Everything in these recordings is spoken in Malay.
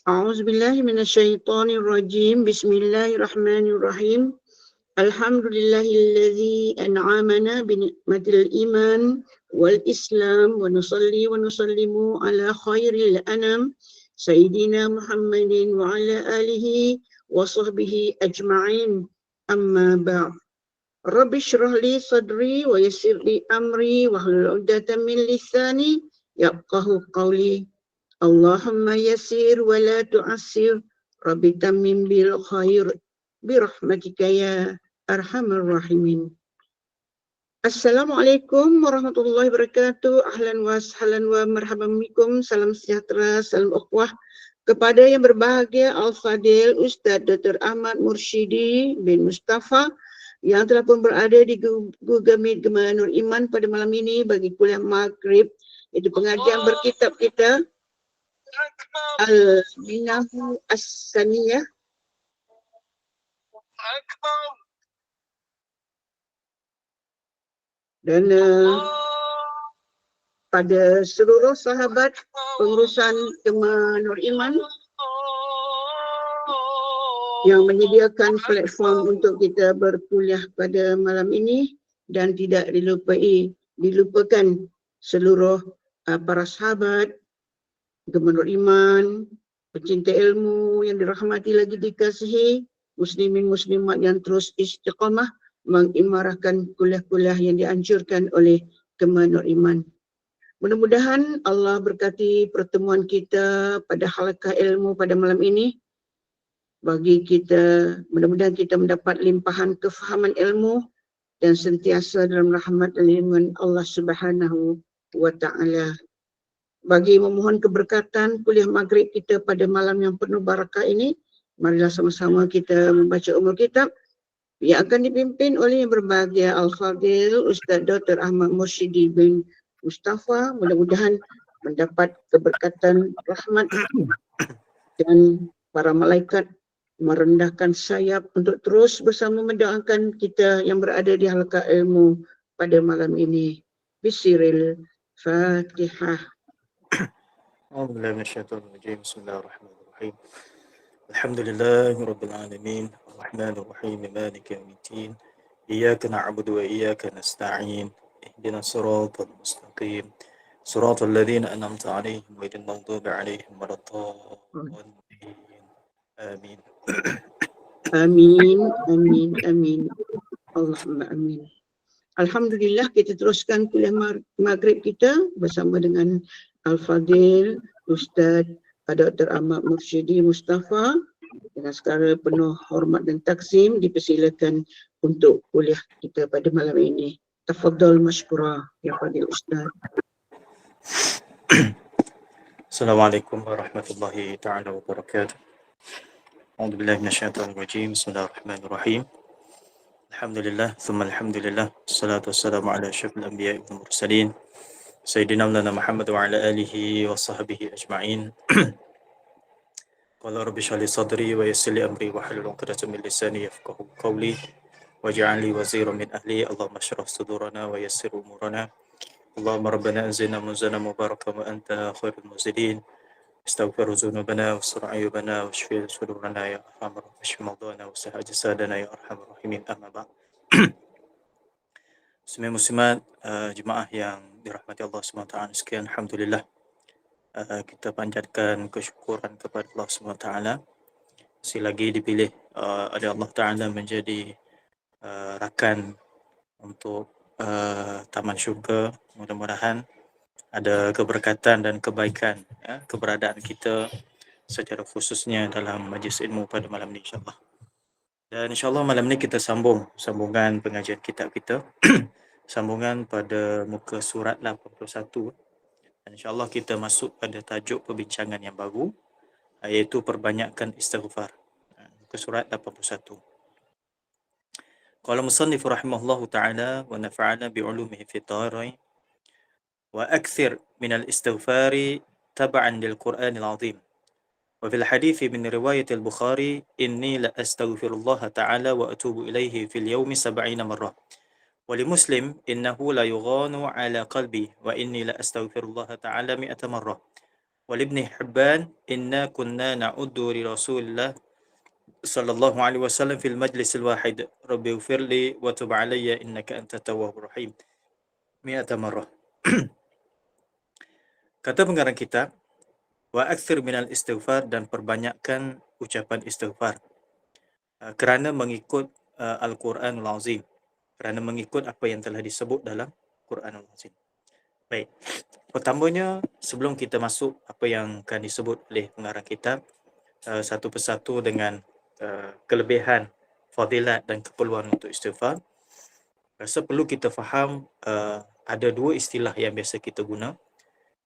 أعوذ بالله من الشيطان الرجيم بسم الله الرحمن الرحيم الحمد لله الذي أنعمنا بنعمة الإيمان والإسلام ونصلي ونسلم على خير الأنام سيدنا محمد وعلى آله وصحبه أجمعين أما بعد رب اشرح لي صدري ويسر لي أمري واحلل عقدة من لساني يفقهوا قولي اللهم يسير ولا تعسر ربي تمم بالخير برحمتك يا أرحم الراحمين. Assalamualaikum warahmatullahi wabarakatuh. Ahlan wa sahlan wa marhaban bikum. Salam sejahtera, salam ukhuwah kepada yang berbahagia Al-Fadil Ustaz Dr. Ahmad Mursyidi bin Mustafa yang telah pun berada di Google Meet Gema Nur Iman pada malam ini bagi kuliah Maghrib, itu pengajian berkitab kita Al-Minahu As-Saniyah dan pada seluruh sahabat pengurusan Gema Nur Iman yang menyediakan platform untuk kita berkuliah pada malam ini, dan tidak dilupakan seluruh para sahabat Gema Nur Iman, pecinta ilmu yang dirahmati lagi dikasihi, muslimin muslimat yang terus istiqamah mengimarahkan kuliah-kuliah yang dianjurkan oleh Gema Nur Iman. Mudah-mudahan Allah berkati pertemuan kita pada halaqah ilmu pada malam ini. Bagi kita, mudah-mudahan kita mendapat limpahan kefahaman ilmu dan sentiasa dalam rahmat dan lindungan Allah Subhanahu wa Ta'ala. Bagi memohon keberkatan kuliah maghrib kita pada malam yang penuh barakah ini, marilah sama-sama kita membaca umul kitab yang akan dipimpin oleh yang berbahagia Al-Fadil Ustaz Dr. Ahmad Mursyidi bin Mustafa. Mudah-mudahan mendapat keberkatan rahmat dan para malaikat merendahkan sayap untuk terus bersama mendoakan kita yang berada di halaqah ilmu pada malam ini. Bismillahirrahmanirrahim. Fatihah. أعوذ بالله من الشيطان الرجيم بسم الله الرحمن الرحيم الحمد لله رب العالمين الرحمن الرحيم مالك يوم الدين إياك نعبد وإياك نستعين اهدنا الصراط المستقيم صراط الذين أنعمت عليهم غير المغضوب عليهم ولا الضالين آمين Amin, amin, amin. Allahumma amin. Alhamdulillah, kita teruskan kuliah maghrib kita bersama dengan Al-Fadil Ustaz Dr. Ahmad Mursyidi Mustafa. Dengan segala penuh hormat dan takzim, dipersilakan untuk kuliah kita pada malam ini. Tafadhal mashkura ya Fadil Ustaz. Assalamualaikum warahmatullahi ta'ala wabarakatuh. أعوذ بالله من الشيطان الرجيم بسم الله الرحمن الرحيم الحمد لله ثم الحمد لله والصلاة والسلام على أشرف الأنبياء والمرسلين سيدنا مولانا محمد وعلى آله وصحبه أجمعين قال رب اشرح لي صدري ويسر لي أمري واحلل عقدة من لساني يفقهوا قولي واجعل لي وزيرا من أهلي اللهم اشرح صدورنا ويسر أمورنا اللهم ربنا أنزلنا منزلا مباركا وأنت خير المنزلين استغفر ذنوبنا واستر عيوبنا واشف صدورنا يا أرحم الراحمين واشف مرضانا وسهل أجسادنا يا أرحم الراحمين أما بعد. Muslimin muslimat, jemaah yang dirahmati Allah SWT sekian, alhamdulillah kita panjatkan kesyukuran kepada Allah SWT masih lagi dipilih oleh Allah Ta'ala menjadi rakan untuk Taman Syurga. Mudah-mudahan ada keberkatan dan kebaikan keberadaan kita secara khususnya dalam majlis ilmu pada malam ini insyaAllah. Dan insyaAllah malam ini kita sambungan pengajian kitab kita sambungan pada muka surat 81, dan insyaAllah kita masuk pada tajuk perbincangan yang baru, iaitu perbanyakkan istighfar. Muka surat 81. Qala musannif rahimahullahu ta'ala wa nafa'ana bi'ulumihi fi dharain wa akthir min al-istighfari tab'an lil Qur'anil azim. وفي الحديث من رواية البخاري إني لأستغفر الله تعالى وأتوب إليه في اليوم 70 مرة ولمسلم إنه لا يغان على قلبي وإني لأستغفر الله تعالى 100 مرة ولابن حبان إنا كنا نعد لرسول الله صلى الله عليه وسلم في المجلس الواحد ربي اغفر لي وتب علي إنك أنت التواب الرحيم 100 مرة. Kata pengarang kitab, wa akthir minal istighfar, dan perbanyakkan ucapan istighfar kerana mengikut Al-Quranul Azim, kerana mengikut apa yang telah disebut dalam Quranul Azim. Baik, pertamanya sebelum kita masuk apa yang akan disebut oleh pengarang kitab satu persatu dengan kelebihan, fadilat dan keperluan untuk istighfar, rasa perlu kita faham ada dua istilah yang biasa kita guna.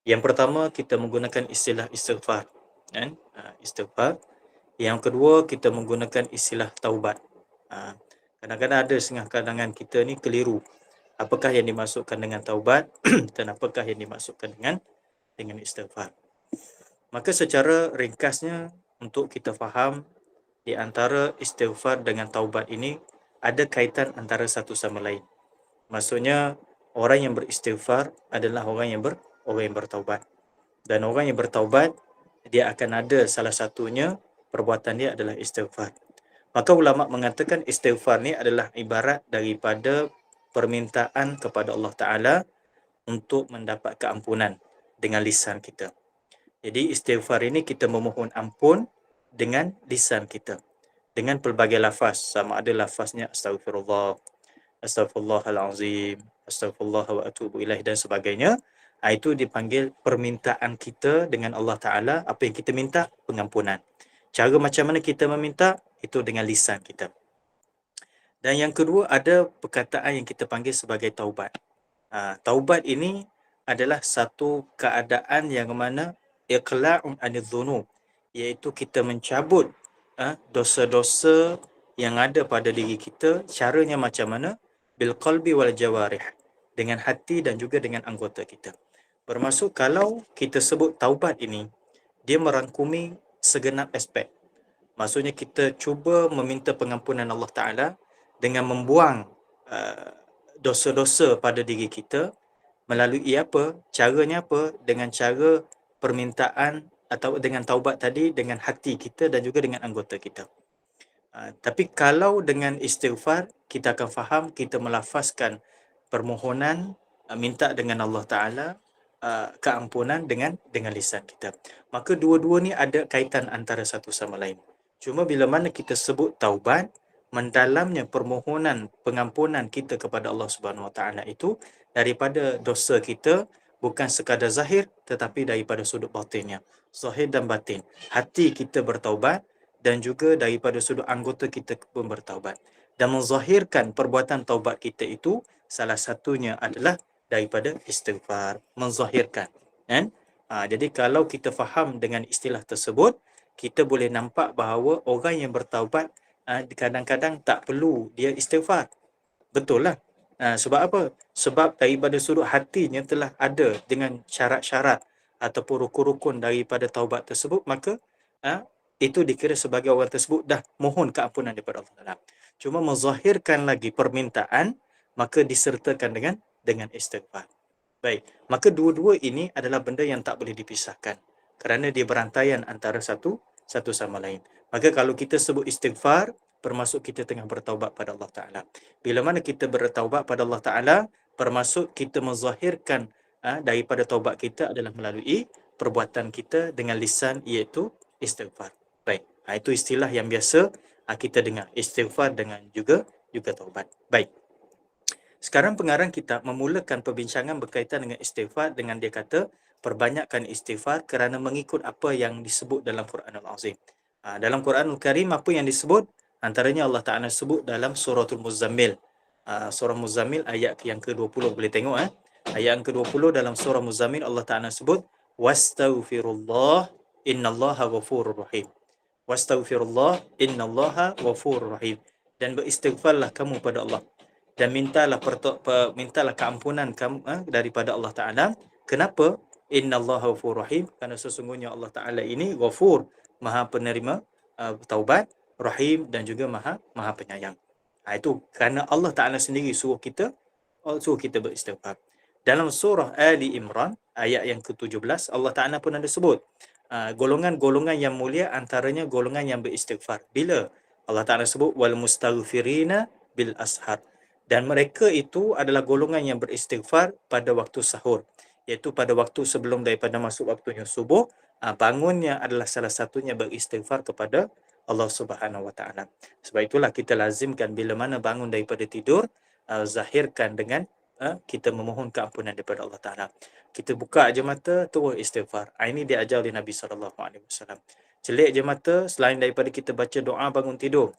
Yang pertama, kita menggunakan istilah istighfar, kan? Istighfar. Yang kedua, kita menggunakan istilah taubat. Kadang-kadang ada setengah kalangan kita ni keliru. Apakah yang dimasukkan dengan taubat dan apakah yang dimasukkan dengan istighfar. Maka secara ringkasnya, untuk kita faham, di antara istighfar dengan taubat ini ada kaitan antara satu sama lain. Maksudnya, orang yang beristighfar adalah orang yang bertaubat. Dan orang yang bertaubat, dia akan ada salah satunya, perbuatan dia adalah istighfar. Maka ulama mengatakan istighfar ni adalah ibarat daripada permintaan kepada Allah Ta'ala untuk mendapat keampunan dengan lisan kita. Jadi istighfar ini kita memohon ampun dengan lisan kita, dengan pelbagai lafaz, sama ada lafaznya astagfirullah, astaghfirullahalazim, astaghfirullah wa atubu ilaih dan sebagainya. Itu dipanggil permintaan kita dengan Allah Ta'ala. Apa yang kita minta? Pengampunan. Cara macam mana kita meminta? Itu dengan lisan kita. Dan yang kedua, ada perkataan yang kita panggil sebagai taubat. Taubat ini adalah satu keadaan yang mana iqla'un anidh-dhunub, iaitu kita mencabut dosa-dosa yang ada pada diri kita. Caranya macam mana? Bil qalbi wal jawarih, dengan hati dan juga dengan anggota kita. Bermaksud kalau kita sebut taubat ini, dia merangkumi segenap aspek. Maksudnya kita cuba meminta pengampunan Allah Ta'ala dengan membuang dosa-dosa pada diri kita. Melalui apa? Caranya apa? Dengan cara permintaan atau dengan taubat tadi, dengan hati kita dan juga dengan anggota kita. Tapi kalau dengan istighfar, kita akan faham kita melafazkan permohonan, minta dengan Allah Ta'ala keampunan dengan lisan kita. Maka dua-dua ni ada kaitan antara satu sama lain. Cuma bila mana kita sebut taubat, mendalamnya permohonan pengampunan kita kepada Allah Subhanahu Wa Ta'ala itu daripada dosa kita, bukan sekadar zahir tetapi daripada sudut batinnya, zahir dan batin. Hati kita bertaubat dan juga daripada sudut anggota kita pun bertaubat. Dan menzahirkan perbuatan taubat kita itu salah satunya adalah daripada istighfar, menzahirkan, kan? Jadi kalau kita faham dengan istilah tersebut, kita boleh nampak bahawa orang yang bertaubat kadang-kadang tak perlu dia istighfar. Betul lah. Sebab apa? Sebab daripada sudut hatinya telah ada dengan syarat-syarat ataupun rukun-rukun daripada taubat tersebut, maka itu dikira sebagai orang tersebut dah mohon keampunan daripada Allah Taala. Cuma menzahirkan lagi permintaan, maka disertakan dengan istighfar. Baik, maka dua-dua ini adalah benda yang tak boleh dipisahkan kerana dia berantaian antara satu sama lain. Maka kalau kita sebut istighfar, bermaksud kita tengah bertaubat pada Allah Ta'ala. Bila mana kita bertaubat pada Allah Ta'ala, bermaksud kita menzahirkan daripada taubat kita adalah melalui perbuatan kita dengan lisan, iaitu istighfar. Baik, itu istilah yang biasa kita dengar, istighfar dengan juga taubat. Baik. Sekarang pengarang kitab memulakan perbincangan berkaitan dengan istighfar dengan dia kata, perbanyakkan istighfar kerana mengikut apa yang disebut dalam Quranul Azim. Dalam Quranul Karim, apa yang disebut? Antaranya Allah Ta'ala sebut dalam suratul Muzammil. Surah Muzammil ayat yang ke-20, boleh tengok. Ayat yang ke-20 dalam surah Muzammil, Allah Ta'ala sebut, wastaghfirullah innallaha ghafurur rahim. Wastaghfirullah innallaha ghafurur rahim. Dan beristighfarlah kamu pada Allah, dan mintalah keampunan kamu daripada Allah Ta'ala. Kenapa? Innallaha ghafurur rahim, kerana sesungguhnya Allah Ta'ala ini ghafur, maha penerima taubat, rahim dan juga maha penyayang. Itu kerana Allah Ta'ala sendiri suruh kita beristighfar. Dalam surah Ali Imran ayat yang ke-17 Allah Ta'ala pun ada sebut golongan-golongan yang mulia antaranya golongan yang beristighfar. Bila Allah Ta'ala sebut wal mustaghfirina bil ashar, dan mereka itu adalah golongan yang beristighfar pada waktu sahur, iaitu pada waktu sebelum daripada masuk waktunya subuh. Bangunnya adalah salah satunya beristighfar kepada Allah Subhanahu Wa Ta'ala. Sebab itulah kita lazimkan bila mana bangun daripada tidur, zahirkan dengan kita memohon keampunan daripada Allah Ta'ala. Kita buka je mata, terus istighfar. Ini diajar oleh Nabi SAW. Celik je mata, selain daripada kita baca doa bangun tidur.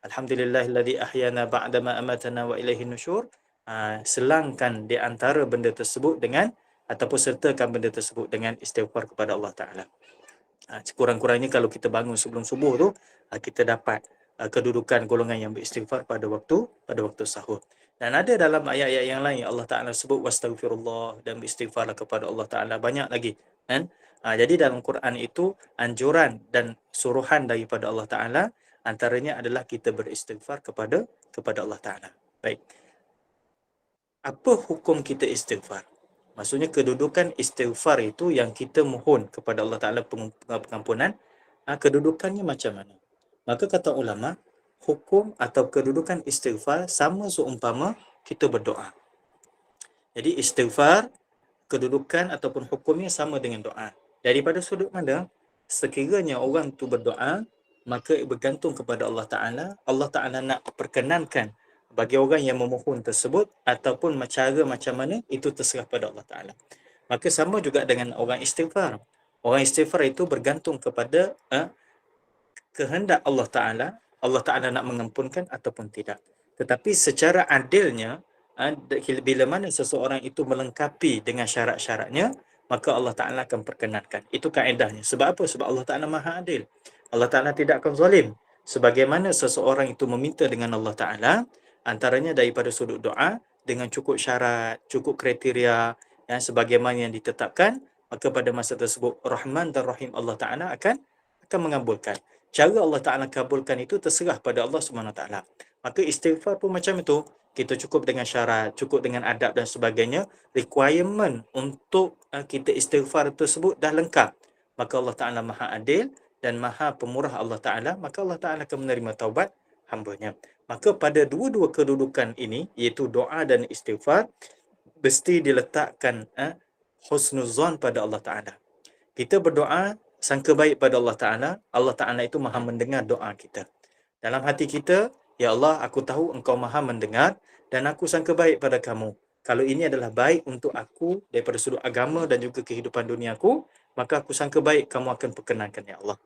Alhamdulillahilladzi ahyana ba'dama amatana wa ilaihi nusyur. Selangkan di antara benda tersebut dengan, ataupun sertakan benda tersebut dengan istighfar kepada Allah Ta'ala. Sekurang-kurangnya kalau kita bangun sebelum subuh tu, kita dapat kedudukan golongan yang beristighfar pada waktu sahur. Dan ada dalam ayat-ayat yang lain Allah Ta'ala sebut wastaghfirullah dan beristighfarlah kepada Allah Ta'ala, banyak lagi kan. Jadi dalam Quran itu anjuran dan suruhan daripada Allah Ta'ala, antaranya adalah kita beristighfar kepada Allah Ta'ala. Baik. Apa hukum kita istighfar? Maksudnya kedudukan istighfar itu yang kita mohon kepada Allah Ta'ala pengampunan, kedudukannya macam mana? Maka kata ulama, hukum atau kedudukan istighfar sama seumpama kita berdoa. Jadi istighfar, kedudukan ataupun hukumnya sama dengan doa. Daripada sudut mana, sekiranya orang tu berdoa, maka bergantung kepada Allah Ta'ala. Allah Ta'ala nak perkenankan bagi orang yang memohon tersebut, ataupun cara macam mana, itu terserah pada Allah Ta'ala. Maka sama juga dengan orang istighfar. Orang istighfar itu bergantung kepada kehendak Allah Ta'ala. Allah Ta'ala nak mengampunkan ataupun tidak. Tetapi secara adilnya, bila mana seseorang itu melengkapi dengan syarat-syaratnya, maka Allah Ta'ala akan perkenankan. Itu kaedahnya. Sebab apa? Sebab Allah Ta'ala maha adil. Allah Ta'ala tidak akan zalim. Sebagaimana seseorang itu meminta dengan Allah Ta'ala, antaranya daripada sudut doa, dengan cukup syarat, cukup kriteria, sebagaimana yang ditetapkan, maka pada masa tersebut, Rahman dan Rahim Allah Ta'ala akan mengabulkan. Cara Allah Ta'ala kabulkan itu terserah pada Allah SWT. Maka istighfar pun macam itu. Kita cukup dengan syarat, cukup dengan adab dan sebagainya. Requirement untuk kita istighfar tersebut dah lengkap. Maka Allah Ta'ala maha adil dan maha pemurah Allah Ta'ala. Maka Allah Ta'ala akan menerima taubat hambanya. Maka pada dua-dua kedudukan ini, iaitu doa dan istighfar, mesti diletakkan husnuzan pada Allah Ta'ala. Kita berdoa, sangka baik pada Allah Ta'ala. Allah Ta'ala itu maha mendengar doa kita. Dalam hati kita, ya Allah, aku tahu engkau maha mendengar dan aku sangka baik pada kamu. Kalau ini adalah baik untuk aku daripada sudut agama dan juga kehidupan dunia aku, maka aku sangka baik kamu akan perkenankan, ya Allah.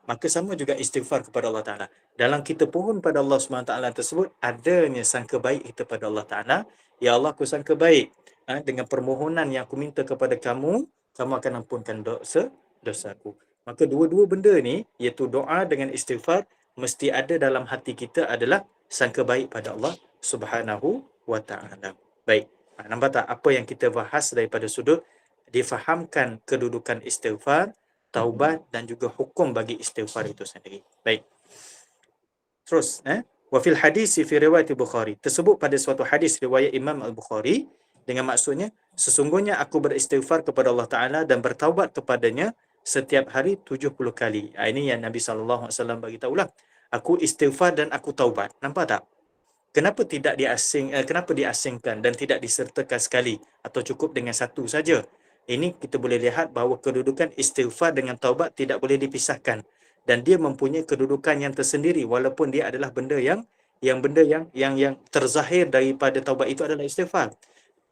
Maka sama juga istighfar kepada Allah Ta'ala. Dalam kita pohon pada Allah SWT tersebut, adanya sangka baik kita pada Allah Ta'ala. Ya Allah, aku sangka baik dengan permohonan yang aku minta kepada kamu, kamu akan ampunkan dosaku. Maka dua-dua benda ni, iaitu doa dengan istighfar, mesti ada dalam hati kita adalah sangka baik pada Allah Subhanahu wa Ta'ala. Baik. Nampak tak apa yang kita bahas daripada sudut difahamkan kedudukan istighfar, taubat dan juga hukum bagi istighfar itu sendiri. Baik. Terus, wa fil hadis fi riwayat Bukhari. Tersebut pada suatu hadis riwayat Imam Al-Bukhari dengan maksudnya sesungguhnya aku beristighfar kepada Allah Ta'ala dan bertaubat kepadanya setiap hari 70 kali. Ini yang Nabi SAW bagi tahulah. Aku istighfar dan aku taubat. Nampak tak? Kenapa diasingkan dan tidak disertakan sekali atau cukup dengan satu saja? Ini kita boleh lihat bahawa kedudukan istighfar dengan taubat tidak boleh dipisahkan dan dia mempunyai kedudukan yang tersendiri walaupun dia adalah benda yang terzahir daripada taubat itu adalah istighfar.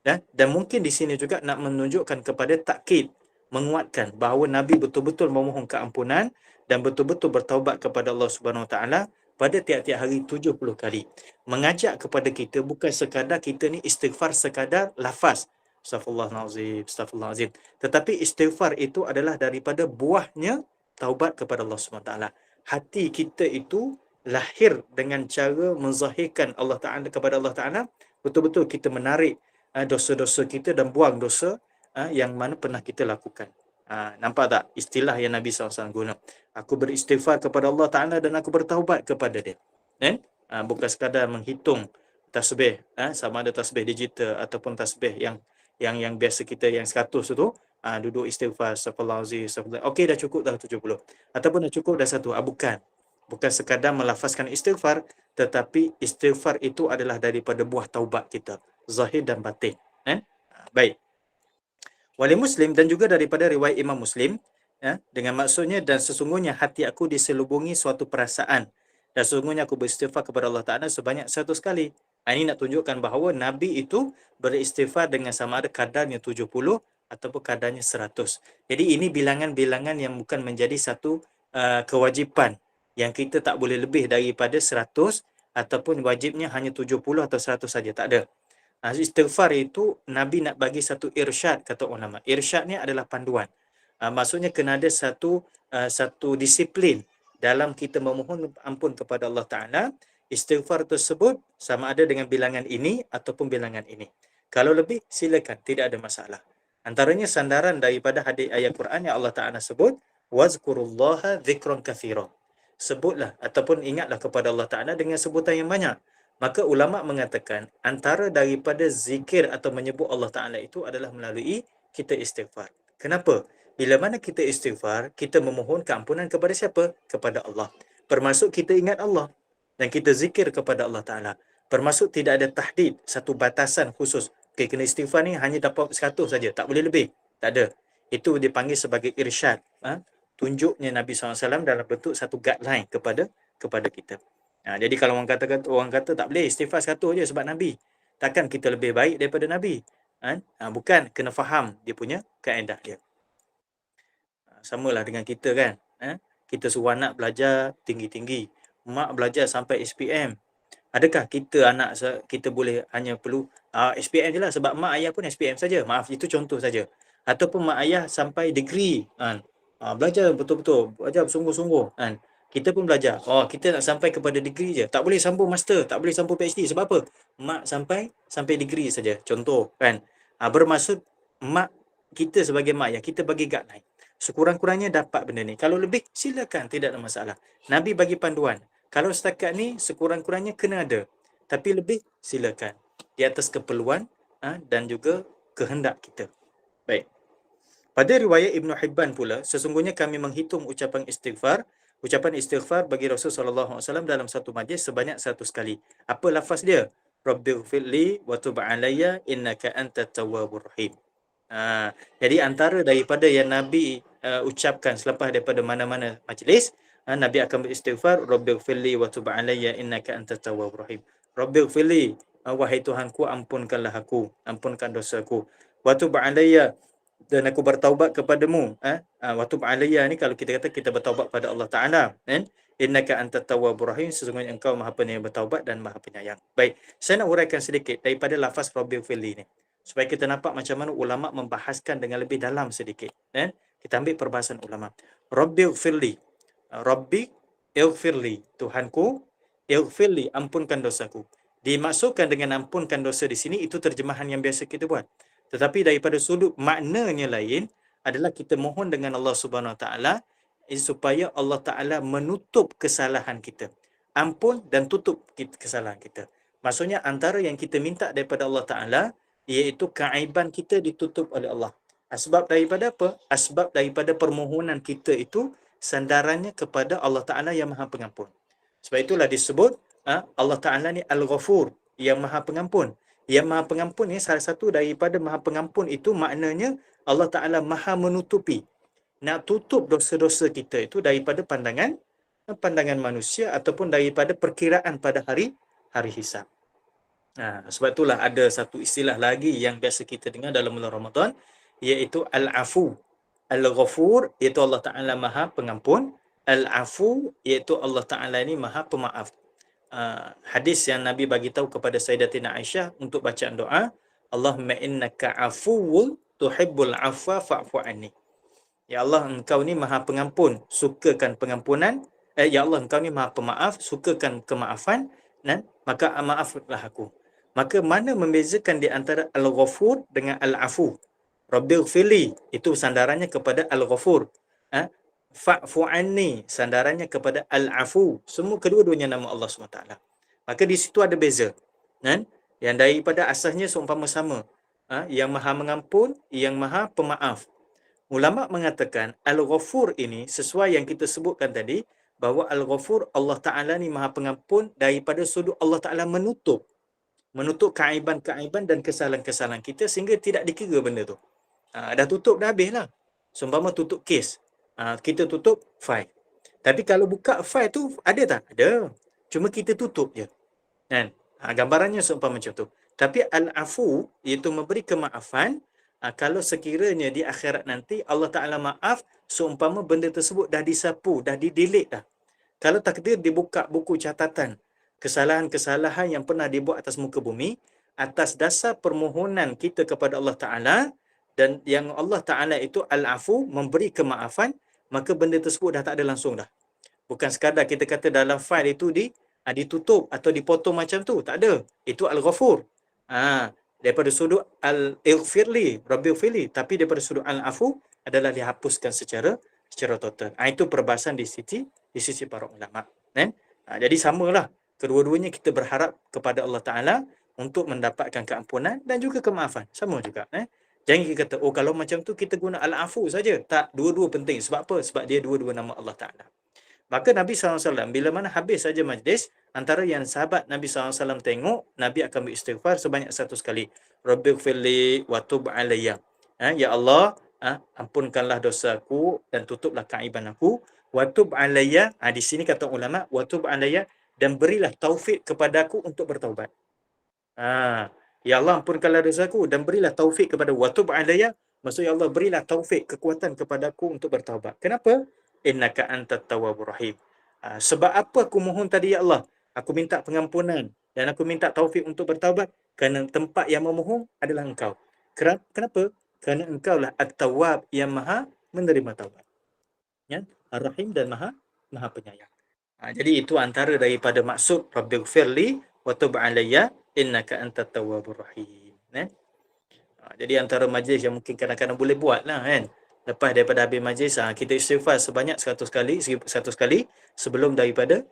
Dan mungkin di sini juga nak menunjukkan kepada takkid, menguatkan bahawa Nabi betul-betul memohon keampunan dan betul-betul bertaubat kepada Allah Subhanahu Wa Taala pada tiap-tiap hari 70 kali. Mengajak kepada kita bukan sekadar kita ni istighfar sekadar lafaz. Astaghfirullahalazim. Tetapi istighfar itu adalah daripada buahnya taubat kepada Allah SWT. Hati kita itu lahir dengan cara menzahirkan Allah Ta'ala kepada Allah Ta'ala. Betul-betul kita menarik dosa-dosa kita dan buang dosa yang mana pernah kita lakukan. Nampak tak istilah yang Nabi SAW guna? Aku beristighfar kepada Allah Ta'ala dan aku bertaubat kepada dia. Bukan sekadar menghitung tasbih, sama ada tasbih digital ataupun tasbih yang yang biasa kita yang 100 tu, duduk istighfar astagfirullahalazim, astagfirullah. Okey, dah cukup dah 70. Ataupun dah cukup dah 1. Bukan sekadar melafazkan istighfar, tetapi istighfar itu adalah daripada buah taubat kita, zahir dan batin. Baik. Wali Muslim dan juga daripada riwayat Imam Muslim, dengan maksudnya, dan sesungguhnya hati aku diselubungi suatu perasaan dan sesungguhnya aku beristighfar kepada Allah Ta'ala sebanyak 100 kali. Ini nak tunjukkan bahawa Nabi itu beristighfar dengan sama ada kadarnya 70 ataupun kadarnya 100. Jadi ini bilangan-bilangan yang bukan menjadi satu kewajipan, yang kita tak boleh lebih daripada 100 ataupun wajibnya hanya 70 atau 100 saja, tak ada. Istighfar itu Nabi nak bagi satu irsyad, kata ulama. Irsyad ni adalah panduan. Maksudnya kena ada satu disiplin dalam kita memohon ampun kepada Allah Ta'ala. Istighfar tersebut sama ada dengan bilangan ini ataupun bilangan ini. Kalau lebih, silakan, tidak ada masalah. Antaranya sandaran daripada hadis ayat Quran yang Allah Ta'ala sebut, wazkurullaha dzikran katsiran. Sebutlah ataupun ingatlah kepada Allah Ta'ala dengan sebutan yang banyak. Maka ulama mengatakan antara daripada zikir atau menyebut Allah Ta'ala itu adalah melalui kita istighfar. Kenapa? Bila mana kita istighfar, kita memohon keampunan kepada siapa? Kepada Allah. Bermaksud kita ingat Allah dan kita zikir kepada Allah Ta'ala. Bermaksud tidak ada tahdid, satu batasan khusus. Okay, kena istighfar ni hanya dapat 100 saja, tak boleh lebih. Tak ada. Itu dipanggil sebagai irsyad. Tunjuknya Nabi SAW dalam bentuk satu guideline kepada kita. Jadi kalau orang kata tak boleh istighfar 100 je sebab Nabi. Takkan kita lebih baik daripada Nabi? Bukan, kena faham dia punya kaedah dia. Samalah dengan kita kan. Kita suruh anak belajar tinggi-tinggi. Mak belajar sampai SPM. Adakah anak kita boleh hanya perlu SPM je lah sebab mak ayah pun SPM saja. Maaf, itu contoh saja. Ataupun mak ayah sampai degree. Belajar betul-betul. Belajar bersungguh-sungguh. Kita pun belajar. Kita nak sampai kepada degree je. Tak boleh sambung master, tak boleh sambung PhD. Sebab apa? Mak sampai degree saja. Contoh kan. Bermaksud mak kita sebagai mak ya, kita bagi guideline. Sekurang-kurangnya dapat benda ni. Kalau lebih, silakan, tidak ada masalah. Nabi bagi panduan. Kalau setakat ni, sekurang-kurangnya kena ada. Tapi lebih, silakan. Di atas keperluan dan juga kehendak kita. Baik. Pada riwayat Ibn Hibban pula, sesungguhnya kami menghitung ucapan istighfar bagi Rasulullah SAW dalam satu majlis sebanyak 100 kali. Apa lafaz dia? Rabbighfirli wa tub alayya innaka antat tawwabur rahim. Jadi antara daripada yang Nabi ucapkan selepas daripada mana-mana majlis, Nabi akan beristighfar, Rabbighfirli wa tub alayya innaka antat tawwabur rahim. Rabbighfirli, wahai Tuhanku, ampunkanlah aku, ampunkan dosaku. Wa tub alayya, dan aku bertaubat kepadamu. Wa tub alayya ni kalau kita kata kita bertaubat pada Allah Ta'ala. Innaka antat tawwabur rahim, sesungguhnya engkau maha penyayang bertaubat dan maha penyayang. Baik, saya nak uraikan sedikit daripada lafaz Rabbighfirli ni, supaya kita nampak macam mana ulama membahaskan dengan lebih dalam sedikit. Kita ambil perbahasan ulama. Rabbighfirli. Rabbighfirli, Tuhanku, ighfirli, ampunkan dosaku. Dimaksudkan dengan ampunkan dosa di sini, itu terjemahan yang biasa kita buat. Tetapi daripada sudut maknanya lain adalah kita mohon dengan Allah Subhanahu Wa Taala supaya Allah Taala menutup kesalahan kita. Ampun dan tutup kesalahan kita. Maksudnya antara yang kita minta daripada Allah Taala iaitu keaiban kita ditutup oleh Allah. Asbab daripada apa? Asbab daripada permohonan kita itu sandarannya kepada Allah Ta'ala yang maha pengampun. Sebab itulah disebut Allah Ta'ala ni Al-Ghafur, yang maha pengampun. Yang maha pengampun ni salah satu daripada maha pengampun itu maknanya Allah Ta'ala maha menutupi. Nak tutup dosa-dosa kita itu daripada pandangan manusia ataupun daripada perkiraan pada hari hisab. Sebab itulah ada satu istilah lagi yang biasa kita dengar dalam bulan Ramadan, iaitu Al-Afu. Al-Ghafur iaitu Allah Ta'ala maha pengampun. Al-Afu iaitu Allah Ta'ala ni maha pemaaf. Hadis yang Nabi bagi tahu kepada Sayyidatina Aisyah untuk bacaan doa, Allahumma innaka afuwul tuhibbul afwa fa'fu anni. Ya Allah, engkau ni maha pengampun, sukakan pengampunan. Ya Allah, engkau ni maha pemaaf, sukakan kemaafan, dan maka maaflah aku. Maka mana membezakan di antara Al-Ghafur dengan Al-Afu? Rabbighfirli itu sandarannya kepada Al-Ghafur. Fa'fu anni sandarannya kepada Al-Afu. Semua kedua-duanya nama Allah SWT. Maka di situ ada beza. Yang daripada asasnya seumpama sama. yang maha mengampun, yang maha pemaaf. Ulama mengatakan Al-Ghafur ini sesuai yang kita sebutkan tadi, bahawa Al-Ghafur Allah Ta'ala ni maha pengampun daripada sudut Allah Ta'ala menutup keaiban-keaiban dan kesalahan-kesalahan kita sehingga tidak dikira benda tu. Dah tutup dah habis lah. Seumpama tutup kes. Kita tutup file. Tapi kalau buka file tu ada tak? Ada. Cuma kita tutup je. Kan? Gambarannya seumpama macam tu. Tapi Al-Afu iaitu memberi kemaafan. Kalau sekiranya di akhirat nanti Allah Ta'ala maaf seumpama benda tersebut dah disapu, dah di-delete dah. Kalau takdir dibuka buku catatan kesalahan-kesalahan yang pernah dibuat atas muka bumi atas dasar permohonan kita kepada Allah Ta'ala, dan yang Allah Ta'ala itu Al-Afu, memberi kemaafan, maka benda tersebut dah tak ada langsung dah. Bukan sekadar kita kata dalam fail itu ditutup atau dipotong macam tu. Tak ada. Itu Al-Ghafur. Daripada sudut Al-Ighfirli, Rabbighfirli. Tapi daripada sudut Al-Afu adalah dihapuskan secara total. Itu perbahasan di sisi para ulama. Jadi samalah. Kedua-duanya kita berharap kepada Allah Ta'ala untuk mendapatkan keampunan dan juga kemaafan. Sama juga. Jangan kita kata, kalau macam tu kita guna Al-Afu saja. Tak, dua-dua penting. Sebab apa? Sebab dia dua-dua nama Allah Ta'ala. Maka Nabi SAW, bila mana habis saja majlis, antara yang sahabat Nabi SAW tengok, Nabi akan beristighfar sebanyak 100 kali. Rabbighfirli wa tub alayya. Ya Allah, ampunkanlah dosaku dan tutuplah keaiban aku. Wa tub alayya, di sini kata ulama, wa tub alayya, dan berilah taufik kepadaku untuk bertaubat. Ya Allah, ampunkanlah dosaku dan berilah taufik kepada wa tub alayya. Maksud ya Allah, berilah taufik, kekuatan kepadaku untuk bertaubat. Kenapa? Innaka antat tawwabur rahim. Sebab apa aku mohon tadi ya Allah? Aku minta pengampunan dan aku minta taufik untuk bertaubat kerana tempat yang memohon adalah Engkau. Kenapa? Kerana Engkau lah At-Tawwab yang maha menerima taubat. Ya, Ar-Rahim dan maha penyayang. Jadi itu antara daripada maksud Rabbighfirli wa tub alayya innaka antat tawwabur rahim. Jadi antara majlis yang mungkin kadang-kadang boleh buat lah kan. Lepas daripada habis majlis, kita istighfar sebanyak 100 kali sebelum daripada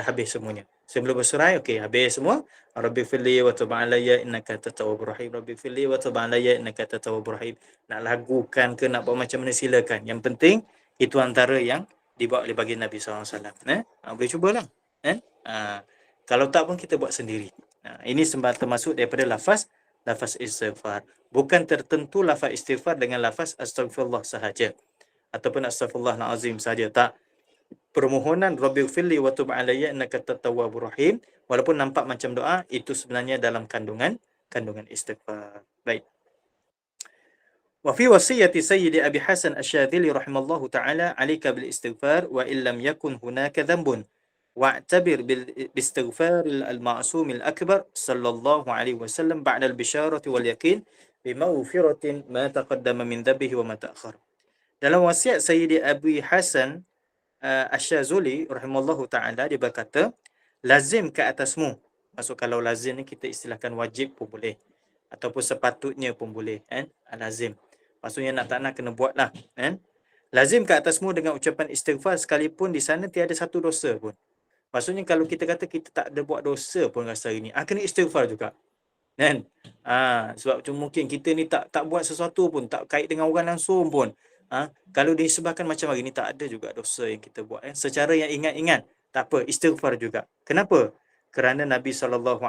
habis semuanya. Sebelum berserai, okey, habis semua. Rabbighfirli wa tub alayya innaka antat tawwabur rahim. Rabbighfirli wa tub alayya innaka antat tawwabur rahim. Nak lagukan ke nak buat macam mana silakan. Yang penting itu antara yang dibawa oleh baginda Nabi SAW. Boleh cubalah. Kalau tak pun kita buat sendiri. Ini termasuk daripada lafaz istighfar. Bukan tertentu lafaz istighfar dengan lafaz astagfirullah sahaja. Ataupun astaghfirullahalazim sahaja. Tak. Permohonan Rabbighfirli wa tub alayya innaka antat tawwabur rahim, walaupun nampak macam doa, itu sebenarnya dalam kandungan istighfar. Baik. وفي وصية سيد أبي حسن الشاذلي رحمه الله تعالى عليك بالاستغفار وإن لم يكن هناك ذنب واعتبر باستغفار المعصوم الأكبر صلى الله عليه وسلم بعد البشارة واليقين بمغفرة ما تقدم من ذنبه وما تأخر. Dalam wasiat Sayyidi Abi Hasan Asy-Syazuli rahimahullahu ta'ala, dia berkata, lazim ke atasmu. Maksud kalau lazim ni kita istilahkan wajib pun boleh, ataupun sepatutnya pun boleh. Lazim. Maksudnya nak tak nak kena buat lah. Lazim ke atasmu dengan ucapan istighfar sekalipun di sana tiada satu dosa pun. Maksudnya kalau kita kata kita tak ada buat dosa pun rasa hari ni, kena istighfar juga. Kan? Sebab mungkin kita ni tak buat sesuatu pun, tak kait dengan orang langsung pun. Kalau disebabkan macam hari ni tak ada juga dosa yang kita buat. Secara yang ingat-ingat, tak apa, istighfar juga. Kenapa? Kerana Nabi SAW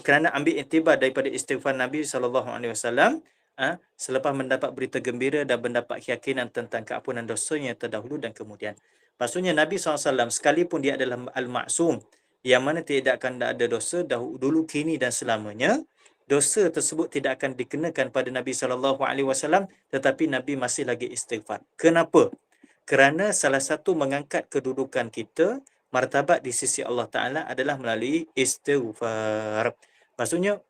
kerana ambil iktibar daripada istighfar Nabi SAW selepas mendapat berita gembira dan mendapat keyakinan tentang keampunan dosanya terdahulu dan kemudian. Maksudnya Nabi SAW sekalipun dia adalah al-ma'sum, yang mana tidak akan ada dosa dulu, kini dan selamanya, dosa tersebut tidak akan dikenakan pada Nabi SAW, tetapi Nabi masih lagi istighfar. Kenapa? Kerana salah satu mengangkat kedudukan kita, martabat di sisi Allah Ta'ala adalah melalui istighfar. Maksudnya,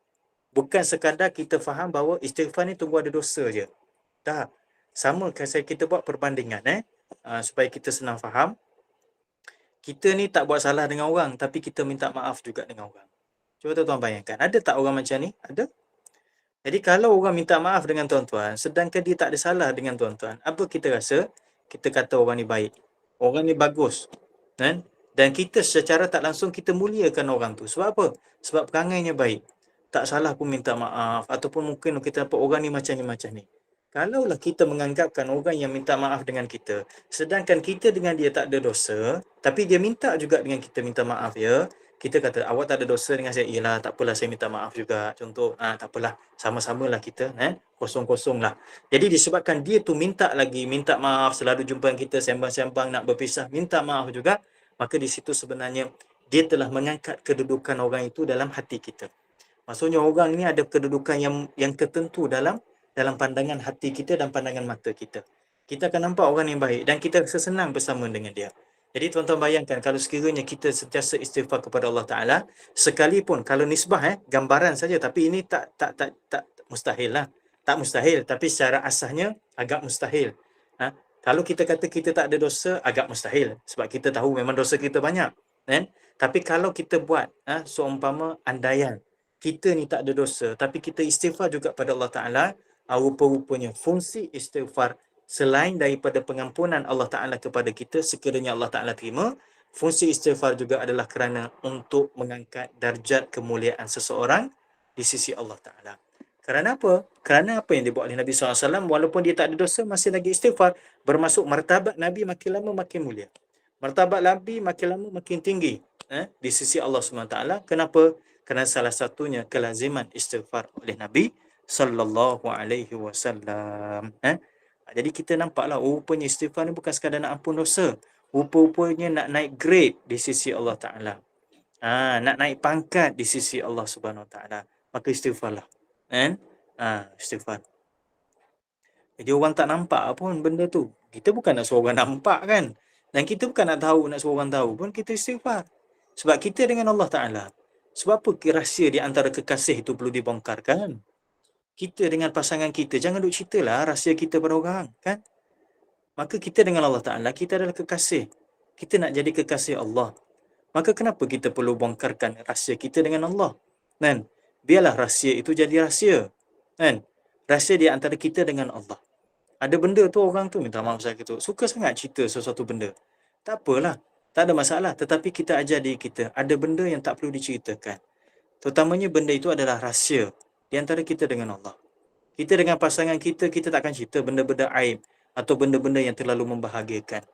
bukan sekadar kita faham bahawa istighfar ni tunggu ada dosa je. Tak. Sama kita buat perbandingan supaya kita senang faham. Kita ni tak buat salah dengan orang, tapi kita minta maaf juga dengan orang. Cuba tuan-tuan bayangkan, ada tak orang macam ni? Ada. Jadi kalau orang minta maaf dengan tuan-tuan, sedangkan dia tak ada salah dengan tuan-tuan, apa kita rasa? Kita kata orang ni baik, orang ni bagus, kan? Dan kita secara tak langsung kita muliakan orang tu. Sebab apa? Sebab perangainya baik. tak salah pun minta maaf, ataupun mungkin kita dapat orang ni macam ni. Kalaulah kita menganggapkan orang yang minta maaf dengan kita, sedangkan kita dengan dia tak ada dosa, tapi dia minta juga dengan kita minta maaf ya, kita kata awak tak ada dosa dengan saya, iyalah tak apalah saya minta maaf juga, contoh tak apalah, sama-samalah kita kosong-kosong lah. Jadi disebabkan dia tu minta maaf, selalu jumpa kita sembang-sembang nak berpisah, minta maaf juga, maka di situ sebenarnya dia telah mengangkat kedudukan orang itu dalam hati kita. Maksudnya orang ni ada kedudukan yang tertentu dalam pandangan hati kita dan pandangan mata kita. Kita akan nampak orang yang baik dan kita rasa senang bersama dengan dia. Jadi tuan-tuan bayangkan kalau sekiranya kita sentiasa istighfar kepada Allah Taala, sekalipun kalau nisbah gambaran saja, tapi ini tak mustahil lah. Tak mustahil, tapi secara asasnya agak mustahil. Kalau kita kata kita tak ada dosa, agak mustahil sebab kita tahu memang dosa kita banyak, kan? Tapi kalau kita buat seumpama andaian kita ni tak ada dosa, tapi kita istighfar juga pada Allah Ta'ala, rupa-rupanya fungsi istighfar selain daripada pengampunan Allah Ta'ala kepada kita, sekiranya Allah Ta'ala terima, fungsi istighfar juga adalah kerana untuk mengangkat darjat kemuliaan seseorang di sisi Allah Ta'ala. Kerana apa? Kerana apa yang dibuat oleh Nabi SAW, walaupun dia tak ada dosa, masih lagi istighfar, bermaksud martabat Nabi makin lama makin mulia. Martabat Nabi makin lama makin tinggi di sisi Allah SWT. Kenapa? Kerana salah satunya kelaziman istighfar oleh Nabi sallallahu alaihi wasallam. Jadi kita nampaklah rupanya istighfar ni bukan sekadar nak ampun dosa. Rupa-rupanya nak naik grade di sisi Allah Taala. Nak naik pangkat di sisi Allah Subhanahu Wa Taala. Maka istighfarlah. Istighfar. Jadi orang tak nampak pun benda tu. Kita bukan nak suruh orang nampak kan. Dan kita bukan nak tahu, nak suruh orang tahu pun, kita istighfar. Sebab kita dengan Allah Ta'ala. Sebab apa rahsia di antara kekasih itu perlu dibongkarkan? Kita dengan pasangan kita, jangan duk ceritalah rahsia kita pada orang, kan? Maka kita dengan Allah Ta'ala, kita adalah kekasih. Kita nak jadi kekasih Allah. Maka kenapa kita perlu bongkarkan rahsia kita dengan Allah? Kan? Biarlah rahsia itu jadi rahsia. Kan? Rahsia di antara kita dengan Allah. Ada benda tu orang tu minta maaf saya tu suka sangat cerita sesuatu benda. Tak apalah, tak ada masalah, tetapi kita ajar diri kita ada benda yang tak perlu diceritakan. Terutamanya benda itu adalah rahsia di antara kita dengan Allah. Kita dengan pasangan kita, kita takkan cerita benda-benda aib atau benda-benda yang terlalu membahagiakan.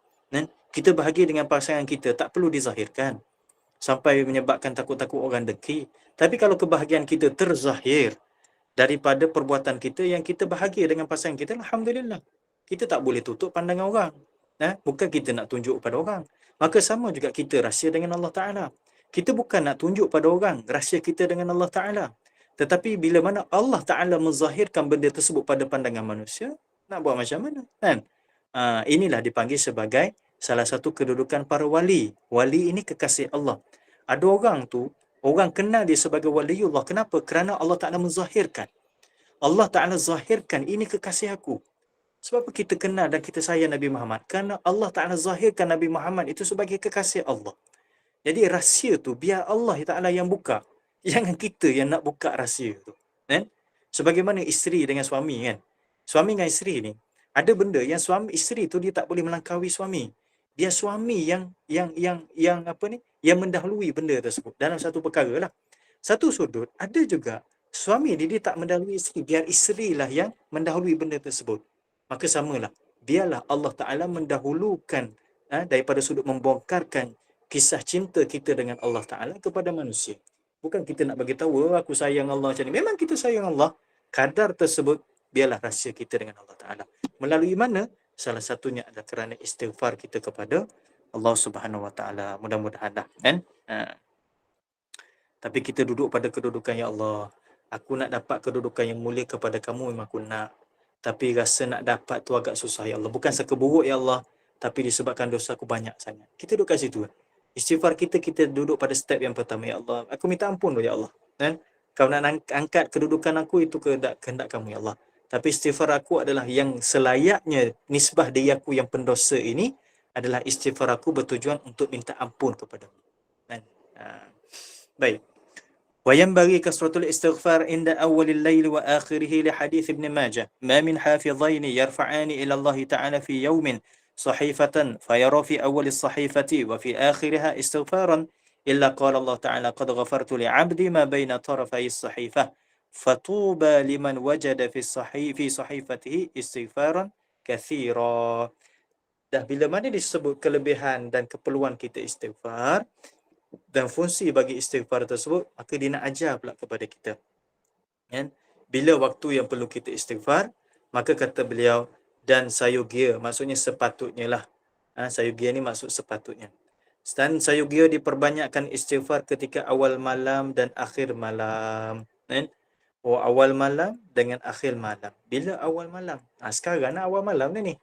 Kita bahagia dengan pasangan kita tak perlu dizahirkan sampai menyebabkan takut-takut orang dengki. Tapi kalau kebahagiaan kita terzahir daripada perbuatan kita yang kita bahagia dengan pasangan kita, alhamdulillah. Kita tak boleh tutup pandangan orang. Bukan kita nak tunjuk pada orang. Maka sama juga kita rahsia dengan Allah Ta'ala. Kita bukan nak tunjuk pada orang rahsia kita dengan Allah Ta'ala. Tetapi bila mana Allah Ta'ala menzahirkan benda tersebut pada pandangan manusia, nak buat macam mana? Kan? Inilah dipanggil sebagai salah satu kedudukan para wali. Wali ini kekasih Allah. Ada orang tu, orang kenal dia sebagai waliullah. Kenapa? Kerana Allah Ta'ala menzahirkan. Allah Ta'ala zahirkan, ini kekasih aku. Sebab kita kenal dan kita sayang Nabi Muhammad. Kerana Allah Ta'ala zahirkan Nabi Muhammad itu sebagai kekasih Allah. Jadi rahsia tu biar Allah Ta'ala yang buka. Jangan kita yang nak buka rahsia tu. Sebagaimana isteri dengan suami kan. Suami dengan isteri ni, ada benda yang isteri tu dia tak boleh melangkaui suami. Dia suami yang mendahului benda tersebut dalam satu perkara lah. Satu sudut, ada juga suami dia tak mendahului isteri, biar isterilah yang mendahului benda tersebut. Maka samalah, biarlah Allah Ta'ala mendahulukan daripada sudut membongkarkan kisah cinta kita dengan Allah Ta'ala kepada manusia. Bukan kita nak bagi tahu, aku sayang Allah macam ni. Memang kita sayang Allah. Kadar tersebut, biarlah rahsia kita dengan Allah Ta'ala. Melalui mana? Salah satunya adalah kerana istighfar kita kepada Allah Subhanahu Wa Ta'ala. Mudah-mudahan lah. Kan? Tapi kita duduk pada kedudukan, ya Allah, aku nak dapat kedudukan yang mulia kepada kamu, memang aku nak. Tapi rasa nak dapat tu agak susah, ya Allah. Bukan sekeburuk, ya Allah. Tapi disebabkan dosa aku banyak sangat. Kita duduk kat situ. Istighfar kita duduk pada step yang pertama, ya Allah. Aku minta ampun, ya Allah. Kau nak angkat kedudukan aku, itu kehendak kamu, ya Allah. Tapi istighfar aku adalah yang selayaknya nisbah diri aku yang pendosa ini adalah istighfar aku bertujuan untuk minta ampun kepadamu. Baik. وينبغي كثرة الاستغفار عند أول الليل وآخره لحديث ابن ماجه ما من حافظين يرفعان إلى الله تعالى في يوم صحيفة فيرى في أول الصحيفة وفي آخرها استغفارا illa qala Allah Ta'ala qad ghafartu li'abdi ma baina tarafai as-sahifah fatuba liman wajada fi sahifatihi istighfaran kathira. Dah bila mana disebut kelebihan dan keperluan kita istighfar dan fungsi bagi istighfar tersebut, maka dia nak ajar pula kepada kita. Kan? Bila waktu yang perlu kita istighfar, maka kata beliau, dan sayugia, maksudnya sepatutnya lah. Sayugia ni maksud sepatutnya. Dan sayugia diperbanyakkan istighfar ketika awal malam dan akhir malam. Kan? Oh, awal malam dengan akhir malam. Bila awal malam? Sekarang nak awal malam ni.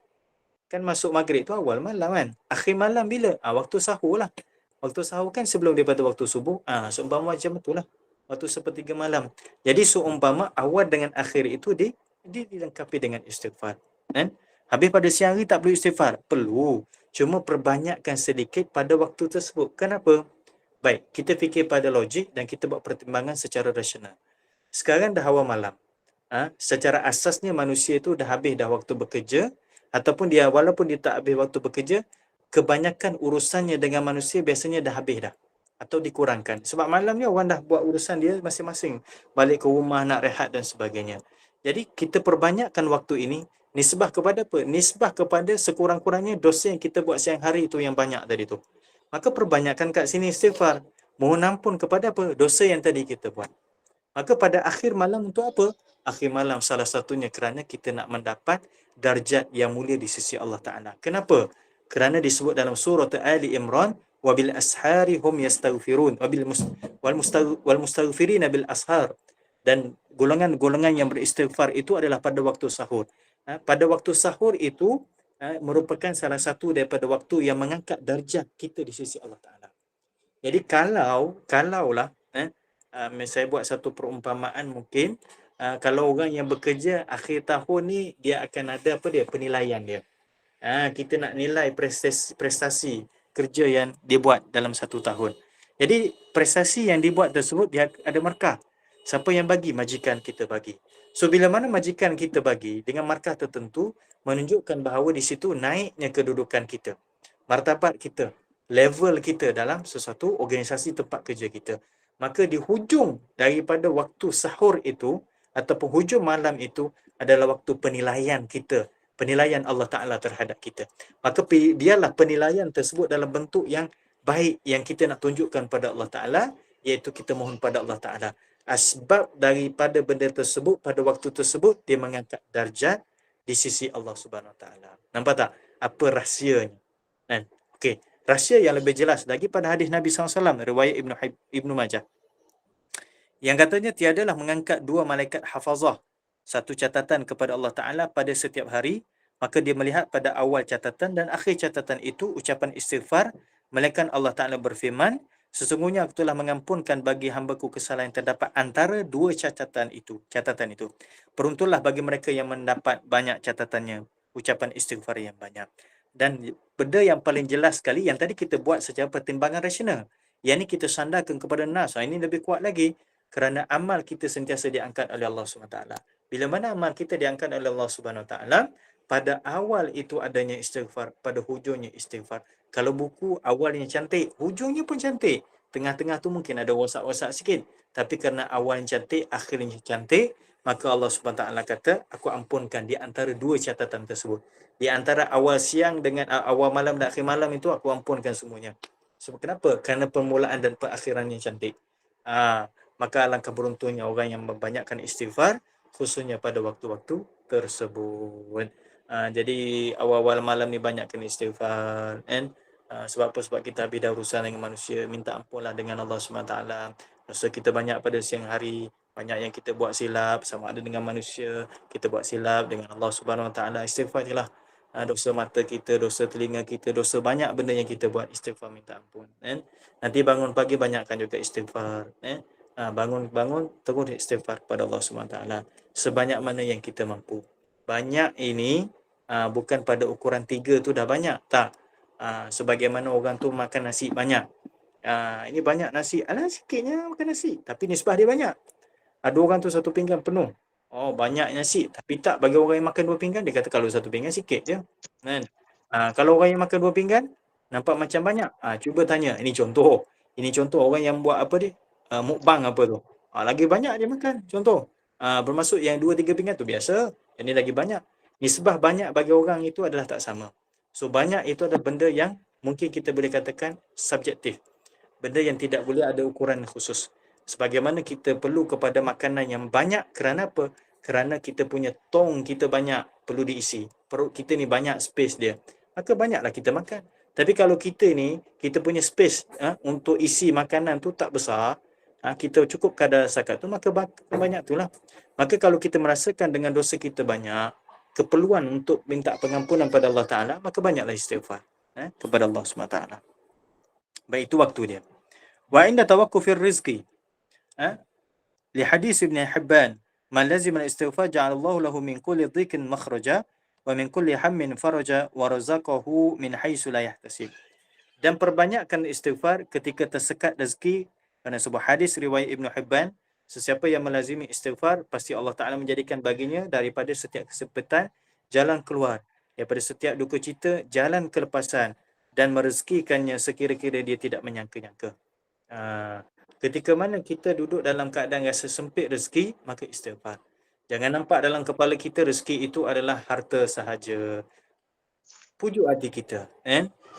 Kan masuk maghrib tu awal malam kan. Akhir malam bila? Waktu sahur lah. Waktu sahur kan sebelum daripada waktu subuh. Seumpama macam itulah. Waktu sepertiga malam. Jadi seumpama awal dengan akhir itu dilengkapi dengan istighfar. Kan? Habis pada siang hari tak perlu istighfar? Perlu. Cuma perbanyakkan sedikit pada waktu tersebut. Kenapa? Baik, kita fikir pada logik dan kita buat pertimbangan secara rasional. Sekarang dah awal malam. Secara asasnya manusia itu dah habis dah waktu bekerja, ataupun dia walaupun dia tak habis waktu bekerja, kebanyakan urusannya dengan manusia biasanya dah habis dah atau dikurangkan. Sebab malam ni orang dah buat urusan dia masing-masing, balik ke rumah nak rehat dan sebagainya. Jadi kita perbanyakkan waktu ini nisbah kepada apa? Nisbah kepada sekurang-kurangnya dosa yang kita buat siang hari itu yang banyak tadi tu. Maka perbanyakkan kat sini istighfar, mohon ampun kepada apa? Dosa yang tadi kita buat. Maka pada akhir malam untuk apa? Akhir malam salah satunya kerana kita nak mendapat darjat yang mulia di sisi Allah Ta'ala. Kenapa? Kerana disebut dalam surah Ali Imran, wabil ashari hum yastaghfirun wal mustaghfirina bil ashar. Dan golongan-golongan yang beristighfar itu adalah pada waktu sahur. Pada waktu sahur itu merupakan salah satu daripada waktu yang mengangkat darjat kita di sisi Allah Ta'ala. Jadi kalaulah saya buat satu perumpamaan mungkin, kalau orang yang bekerja akhir tahun ni dia akan ada penilaian dia. Kita nak nilai prestasi kerja yang dia buat dalam satu tahun. Jadi prestasi yang dibuat tersebut dia ada markah. Siapa yang bagi? Majikan kita bagi. So bila mana majikan kita bagi dengan markah tertentu, menunjukkan bahawa di situ naiknya kedudukan kita, martabat kita, level kita dalam sesuatu organisasi tempat kerja kita. Maka di hujung daripada waktu sahur itu ataupun hujung malam itu adalah waktu penilaian kita, penilaian Allah Ta'ala terhadap kita. Maka biarlah penilaian tersebut dalam bentuk yang baik yang kita nak tunjukkan pada Allah Ta'ala, iaitu kita mohon pada Allah Ta'ala. Asbab daripada benda tersebut pada waktu tersebut dia mengangkat darjat di sisi Allah Subhanahu Wa Ta'ala. Nampak tak? Apa rahsianya? Okey. Rahsia yang lebih jelas lagi pada hadis Nabi SAW, riwayat Ibnu Majah, yang katanya tiadalah mengangkat dua malaikat hafazah satu catatan kepada Allah Ta'ala pada setiap hari, maka dia melihat pada awal catatan dan akhir catatan itu ucapan istighfar, melainkan Allah Ta'ala berfirman, sesungguhnya aku telah mengampunkan bagi hamba-Ku kesalahan yang terdapat antara dua catatan itu. Beruntunglah bagi mereka yang mendapat banyak catatannya, ucapan istighfar yang banyak. Dan benda yang paling jelas sekali yang tadi kita buat secara pertimbangan rasional, yang ini kita sandarkan kepada nas. Ini lebih kuat lagi kerana amal kita sentiasa diangkat oleh Allah SWT. Bila mana amal kita diangkat oleh Allah SWT, pada awal itu adanya istighfar, pada hujungnya istighfar. Kalau buku awalnya cantik, hujungnya pun cantik. Tengah-tengah tu mungkin ada wasak-wasak sikit. Tapi kerana awalnya cantik, akhirnya cantik, maka Allah SWT kata, aku ampunkan di antara dua catatan tersebut. Di antara awal siang dengan awal malam dan akhir malam itu aku ampunkan semuanya. Sebab kenapa? Kerana permulaan dan perakhirannya cantik. Maka alangkah beruntungnya orang yang membanyakkan istighfar, khususnya pada waktu-waktu tersebut. Jadi awal-awal malam ni banyakkan istighfar. Sebab apa? Sebab kita habis dah urusan dengan manusia, minta ampunlah dengan Allah SWT. Dosa kita banyak pada siang hari, banyak yang kita buat silap, sama ada dengan manusia, kita buat silap dengan Allah Subhanahu Wa Taala. Istighfar je lah. Dosa mata kita, dosa telinga kita, dosa banyak benda yang kita buat, istighfar minta ampun. Nanti bangun pagi banyakkan juga istighfar. Bangun terus istighfar kepada Allah SWT sebanyak mana yang kita mampu. Banyak ini bukan pada ukuran 3 tu dah banyak, tak. Sebagaimana orang tu makan nasi banyak, ini banyak nasi, sikitnya makan nasi, tapi nisbah dia banyak. Ada orang tu satu pinggan penuh, banyak nasi, tapi tak. Bagi orang yang makan 2 pinggan, dia kata kalau 1 pinggan sikit je kan. Kalau orang yang makan 2 pinggan nampak macam banyak. Cuba tanya, ini contoh, Ini contoh orang yang buat apa dia? Mukbang apa tu. Lagi banyak dia makan. Contoh. Bermaksud yang 2-3 pinggan tu biasa. Yang ni lagi banyak. Nisbah banyak bagi orang itu adalah tak sama. So banyak itu adalah benda yang mungkin kita boleh katakan subjektif. Benda yang tidak boleh ada ukuran khusus. Sebagaimana kita perlu kepada makanan yang banyak, kerana apa? Kerana kita punya tong kita banyak perlu diisi. Perut kita ni banyak space dia. Maka banyaklah kita makan. Tapi kalau kita ni, kita punya space untuk isi makanan tu tak besar, kita cukup kadar zakat tu, maka banyak tu lah. Maka kalau kita merasakan dengan dosa kita banyak, keperluan untuk minta pengampunan pada Allah Ta'ala, maka banyaklah istighfar kepada Allah SWT. Baik, itu waktu dia. Wa inda tawaqqufir rizqi. Li hadis Ibn Hibban, man lazima al-istighfar ja'alallahu lahu min kulli dhiqin makhraja wa min kulli hammin faraja wa razaqahu min haitsu la yahtasib. Dan perbanyakkan istighfar ketika tersekat rezeki, kerana sebuah hadis riwayat Ibn Hibban, sesiapa yang melazimi istighfar pasti Allah Ta'ala menjadikan baginya daripada setiap kesempitan jalan keluar, daripada setiap duka cita jalan kelepasan, dan merezekikannya sekira-kira dia tidak menyangka-nyangka. Ketika mana kita duduk dalam keadaan rasa sempit rezeki, maka istighfar. Jangan nampak dalam kepala kita rezeki itu adalah harta sahaja. Pujuk hati kita,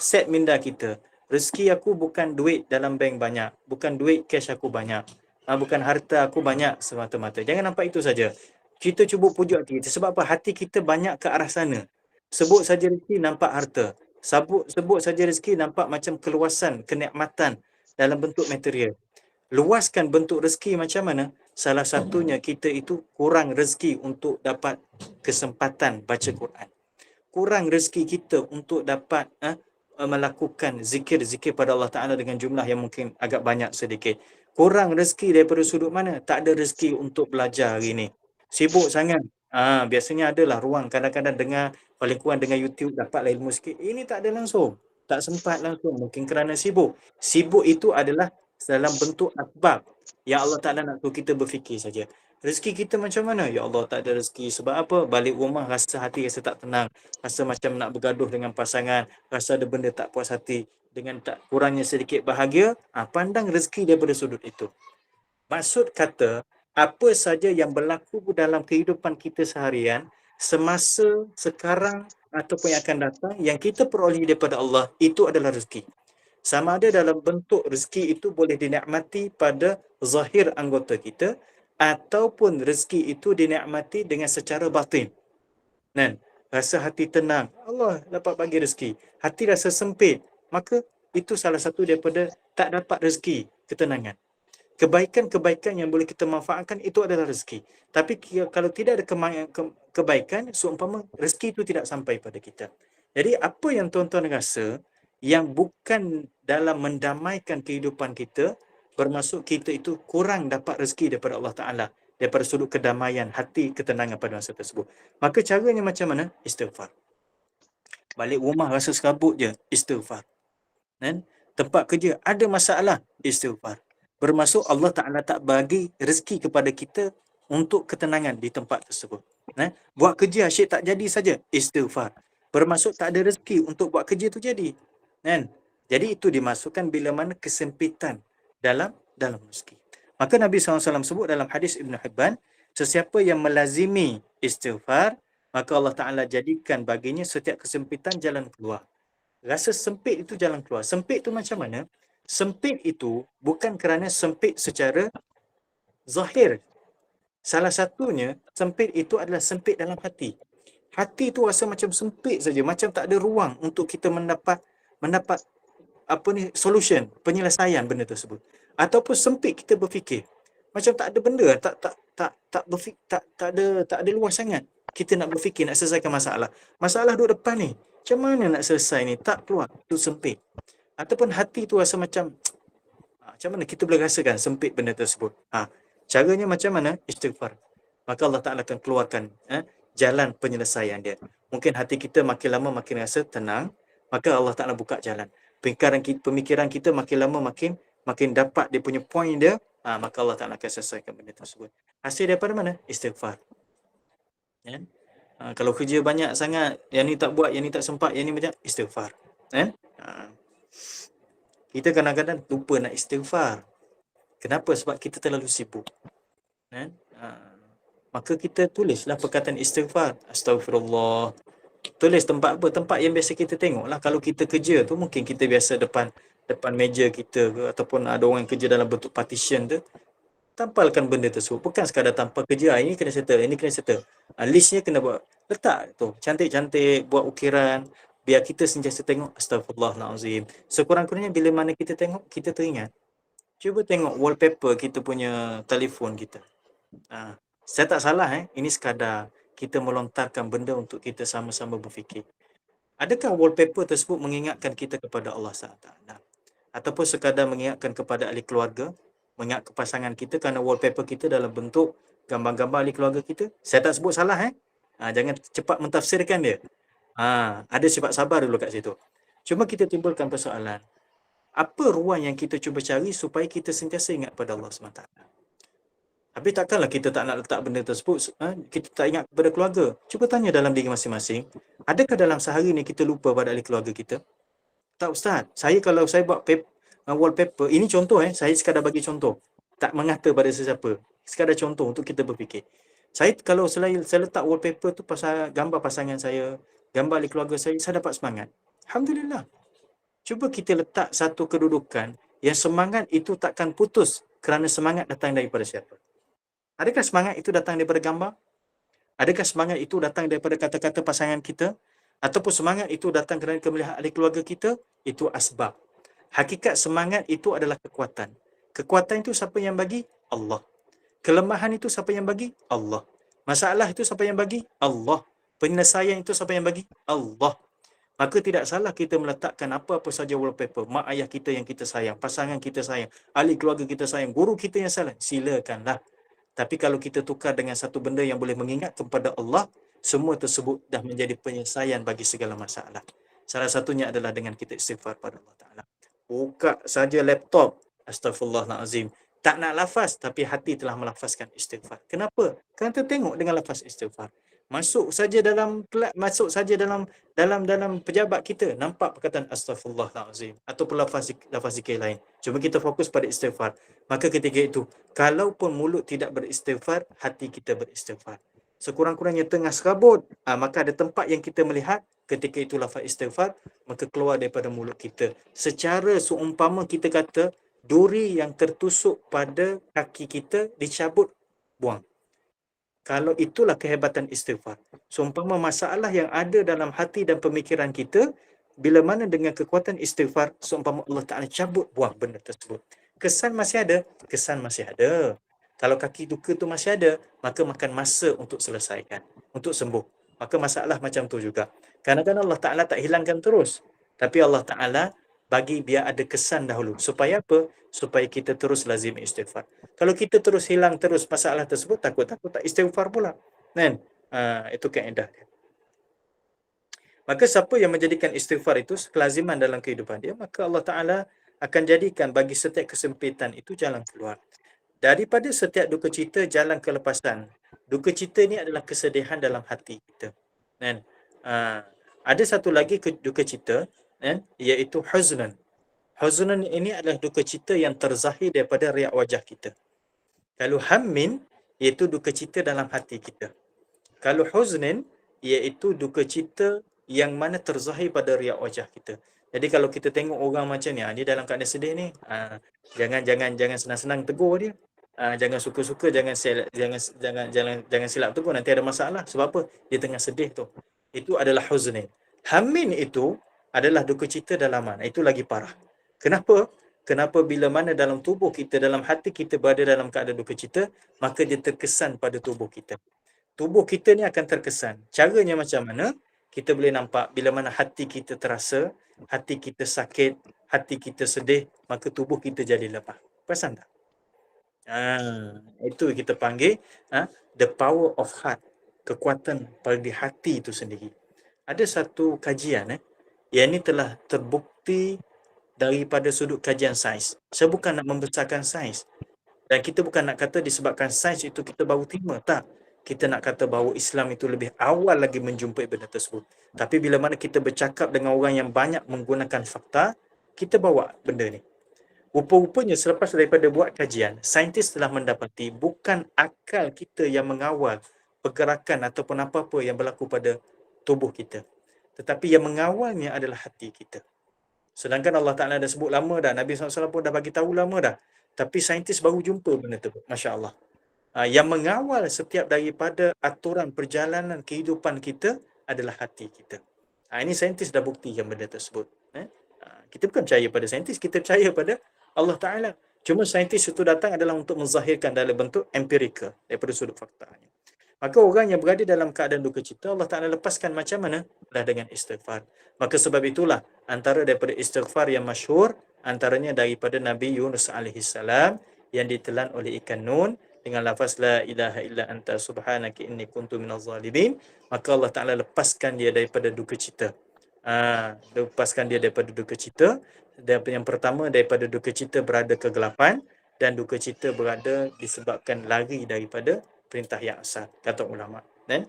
set minda kita. Rezeki aku bukan duit dalam bank banyak, bukan duit cash aku banyak, bukan harta aku banyak semata-mata. Jangan nampak itu saja. Kita cuba pujuk hati kita. Sebab apa? Hati kita banyak ke arah sana. Sebut saja rezeki nampak harta. Sebut saja rezeki nampak macam keluasan, kenikmatan dalam bentuk material. Luaskan bentuk rezeki macam mana? Salah satunya kita itu kurang rezeki untuk dapat kesempatan baca Quran. Kurang rezeki kita untuk dapat melakukan zikir-zikir pada Allah Ta'ala dengan jumlah yang mungkin agak banyak sedikit. Kurang rezeki daripada sudut mana? Tak ada rezeki untuk belajar hari ni. Sibuk sangat. Biasanya adalah ruang kadang-kadang dengar, paling kurang dengan YouTube dapatlah ilmu sikit. Ini tak ada langsung. Tak sempat langsung. Mungkin kerana sibuk. Sibuk itu adalah dalam bentuk asbab yang Allah Ta'ala nak suruh kita berfikir saja. Rezeki kita macam mana? Ya Allah, tak ada rezeki. Sebab apa? Balik rumah rasa hati rasa tak tenang. Rasa macam nak bergaduh dengan pasangan. Rasa ada benda tak puas hati. Dengan tak kurangnya sedikit bahagia. Pandang rezeki daripada sudut itu. Maksud kata, apa saja yang berlaku dalam kehidupan kita seharian, semasa, sekarang ataupun yang akan datang, yang kita peroleh daripada Allah, itu adalah rezeki. Sama ada dalam bentuk rezeki itu boleh dinikmati pada zahir anggota kita, ataupun rezeki itu dinikmati dengan secara batin. Dan rasa hati tenang, Allah dapat bagi rezeki. Hati rasa sempit, maka itu salah satu daripada tak dapat rezeki, ketenangan. Kebaikan-kebaikan yang boleh kita manfaatkan itu adalah rezeki. Tapi kalau tidak ada kebaikan, seumpama rezeki itu tidak sampai pada kita. Jadi apa yang tuan-tuan rasa yang bukan dalam mendamaikan kehidupan kita, bermaksud kita itu kurang dapat rezeki daripada Allah Ta'ala, daripada sudut kedamaian hati, ketenangan pada masa tersebut. Maka caranya macam mana? Istighfar. Balik rumah rasa serabut je, istighfar. Tempat kerja ada masalah, istighfar. Bermaksud Allah Ta'ala tak bagi rezeki kepada kita untuk ketenangan di tempat tersebut. Buat kerja asyik tak jadi saja, istighfar. Bermaksud tak ada rezeki untuk buat kerja tu jadi. Jadi itu dimasukkan bila mana kesempitan dalam rezeki. Maka Nabi SAW sebut dalam hadis Ibn Hibban, sesiapa yang melazimi istighfar, maka Allah Ta'ala jadikan baginya setiap kesempitan jalan keluar. Rasa sempit itu jalan keluar. Sempit itu macam mana? Sempit itu bukan kerana sempit secara zahir. Salah satunya, sempit itu adalah sempit dalam hati. Hati itu rasa macam sempit saja, macam tak ada ruang untuk kita mendapat solution, penyelesaian benda tersebut. Ataupun sempit kita berfikir. Macam tak ada benda, tak ada luas sangat. Kita nak berfikir, nak selesaikan masalah. Masalah duduk depan ni. Macam mana nak selesai ni? Tak keluar. Itu sempit. Ataupun hati tu rasa macam mana kita boleh rasakan sempit benda tersebut? Caranya macam mana? Istighfar. Maka Allah Ta'ala akan keluarkan jalan penyelesaian dia. Mungkin hati kita makin lama makin rasa tenang, maka Allah Ta'ala buka jalan. Pemikiran kita makin lama makin dapat dia punya point dia, maka Allah Ta'ala akan selesaikan benda tersebut. Hasil daripada mana? Istighfar. Kalau kerja banyak sangat, yang ni tak buat, yang ni tak sempat, yang ni macam istighfar. kita kadang-kadang lupa nak istighfar. Kenapa? Sebab kita terlalu sibuk. Kan? Maka kita tulislah perkataan istighfar. Astaghfirullah. Tulis tempat apa? Tempat yang biasa kita tengok lah. Kalau kita kerja tu, mungkin kita biasa depan meja kita ke, ataupun ada orang kerja dalam bentuk partition tu, tampalkan benda tersebut. Bukan sekadar tampal kerja, ini kena settle, ini kena settle. Listnya kena buat. Letak tu, cantik-cantik, buat ukiran, biar kita sentiasa tengok, Astaghfirullahalazim. Sekurang-kurangnya bila mana kita tengok, kita teringat. Cuba tengok wallpaper kita punya telefon kita. Saya tak salah ini sekadar kita melontarkan benda untuk kita sama-sama berfikir. Adakah wallpaper tersebut mengingatkan kita kepada Allah SWT? Ataupun sekadar mengingatkan kepada ahli keluarga, mengingat ke pasangan kita kerana wallpaper kita dalam bentuk gambar-gambar ahli keluarga kita? Saya tak sebut salah jangan cepat mentafsirkan dia. Ada sifat sabar dulu kat situ. Cuma kita timbulkan persoalan. Apa ruang yang kita cuba cari supaya kita sentiasa ingat pada Allah SWT? Habis takkanlah kita tak nak letak benda tersebut, kita tak ingat kepada keluarga. Cuba tanya dalam diri masing-masing, adakah dalam sehari ni kita lupa pada ahli keluarga kita? Tak Ustaz, kalau saya buat wallpaper, ini contoh saya sekadar bagi contoh. Tak mengata pada sesiapa, sekadar contoh untuk kita berfikir. Kalau saya letak wallpaper tu pasal gambar pasangan saya, gambar ahli keluarga saya dapat semangat. Alhamdulillah. Cuba kita letak satu kedudukan yang semangat itu takkan putus kerana semangat datang daripada siapa? Adakah semangat itu datang daripada gambar? Adakah semangat itu datang daripada kata-kata pasangan kita? Ataupun semangat itu datang kerana melihat ahli keluarga kita? Itu asbab. Hakikat semangat itu adalah kekuatan. Kekuatan itu siapa yang bagi? Allah. Kelemahan itu siapa yang bagi? Allah. Masalah itu siapa yang bagi? Allah. Penyelesaian itu siapa yang bagi? Allah. Maka tidak salah kita meletakkan apa-apa saja wallpaper. Mak ayah kita yang kita sayang, pasangan kita sayang, ahli keluarga kita sayang, guru kita yang sayang, silakanlah. Tapi kalau kita tukar dengan satu benda yang boleh mengingat kepada Allah, semua tersebut dah menjadi penyelesaian bagi segala masalah. Salah satunya adalah dengan kita istighfar pada Allah Ta'ala. Buka saja laptop, Astaghfirullahalazim. Tak nak lafaz, tapi hati telah melafazkan istighfar. Kenapa? Kerana tengok dengan lafaz istighfar. Masuk saja dalam pejabat kita, nampak perkataan Astaghfirullahalazim ataupun lafaz zikir lain. Cuma kita fokus pada istighfar. Maka ketika itu, kalaupun mulut tidak beristighfar, hati kita beristighfar. Sekurang-kurangnya tengah serabut, maka ada tempat yang kita melihat, ketika itu lafaz istighfar, maka keluar daripada mulut kita. Secara seumpama kita kata, duri yang tertusuk pada kaki kita dicabut, buang. Kalau itulah kehebatan istighfar. Seumpama masalah yang ada dalam hati dan pemikiran kita, bila mana dengan kekuatan istighfar, seumpama Allah Ta'ala cabut, buang benda tersebut. Kesan masih ada? Kesan masih ada. Kalau kaki duka tu masih ada, maka makan masa untuk selesaikan, untuk sembuh. Maka masalah macam tu juga. Kadang-kadang Allah Ta'ala tak hilangkan terus. Tapi Allah Ta'ala bagi biar ada kesan dahulu. Supaya apa? Supaya kita terus lazim istighfar. Kalau kita terus hilang terus masalah tersebut, takut-takut tak istighfar pula. Kan? Itu kaedah dia. Maka siapa yang menjadikan istighfar itu kelaziman dalam kehidupan dia, maka Allah Ta'ala akan jadikan bagi setiap kesempitan itu jalan keluar. Daripada setiap duka cita, jalan kelepasan. Duka cita ni adalah kesedihan dalam hati kita. Kan? Ada satu lagi duka cita, iaitu huznan. Huznan ini adalah duka cita yang terzahir daripada riak wajah kita. Kalau hammin, iaitu duka cita dalam hati kita. Kalau huznin, iaitu duka cita yang mana terzahir pada riak wajah kita. Jadi kalau kita tengok orang macam ni, dia dalam keadaan sedih ni, jangan senang-senang tegur dia. Jangan suka-suka, jangan silap tegur, nanti ada masalah. Sebab apa? Dia tengah sedih tu. Itu adalah huznin. Hammin itu adalah duka cita dalaman. Itu lagi parah. Kenapa? Kenapa bila mana dalam tubuh kita, dalam hati kita berada dalam keadaan duka cita, maka dia terkesan pada tubuh kita. Tubuh kita ni akan terkesan. Caranya macam mana? Kita boleh nampak bila mana hati kita terasa, hati kita sakit, hati kita sedih, maka tubuh kita jadi lemah. Perasan tak? Itu kita panggil the power of heart. Kekuatan pada hati itu sendiri. Ada satu kajian yang ini telah terbukti daripada sudut kajian sains. Saya bukan nak membesarkan sains. Dan kita bukan nak kata disebabkan sains itu kita baru terima. Tak. Kita nak kata bahawa Islam itu lebih awal lagi menjumpai benda tersebut. Tapi bila mana kita bercakap dengan orang yang banyak menggunakan fakta, kita bawa benda ni. Rupa-rupanya selepas daripada buat kajian, saintis telah mendapati bukan akal kita yang mengawal pergerakan ataupun apa-apa yang berlaku pada tubuh kita. Tetapi yang mengawalnya adalah hati kita. Sedangkan Allah Ta'ala dah sebut lama dah, Nabi SAW pun dah bagi tahu lama dah. Tapi saintis baru jumpa benda tu. Masya Allah. Yang mengawal setiap daripada aturan perjalanan kehidupan kita adalah hati kita. Ini saintis dah buktikan benda tersebut. Kita bukan percaya pada saintis, kita percaya pada Allah Ta'ala. Cuma saintis itu datang adalah untuk menzahirkan dalam bentuk empirikal daripada sudut faktanya. Maka orang yang berada dalam keadaan duka cita, Allah Ta'ala lepaskan macam mana? Adalah dengan istighfar. Maka sebab itulah antara daripada istighfar yang masyhur, antaranya daripada Nabi Yunus AS yang ditelan oleh ikan Nun dengan lafaz la ilaha illa anta subhanaka inni kuntu minaz zalimin. Maka Allah Ta'ala lepaskan dia daripada duka cita. Lepaskan dia daripada duka cita. Dan yang pertama daripada duka cita berada kegelapan, dan duka cita berada disebabkan lari daripada perintah yang asal, kata ulama. Dan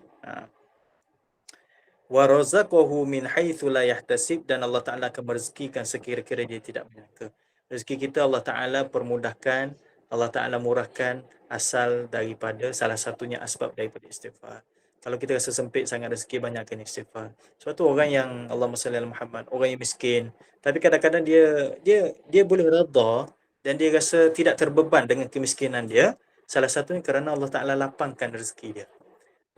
wa razaqahu min haitsu la yahtasib, dan Allah Taala akan merezekikan sekira-kira dia tidak menyangka. Rezeki kita Allah Taala permudahkan, Allah Taala murahkan asal daripada salah satunya asbab daripada istighfar. Kalau kita rasa sempit sangat rezeki, banyakkan istighfar. Sebab tu orang yang Allahumma salli ala Muhammad, orang yang miskin, tapi kadang-kadang dia boleh redha dan dia rasa tidak terbeban dengan kemiskinan dia. Salah satunya kerana Allah Ta'ala lapangkan rezeki dia.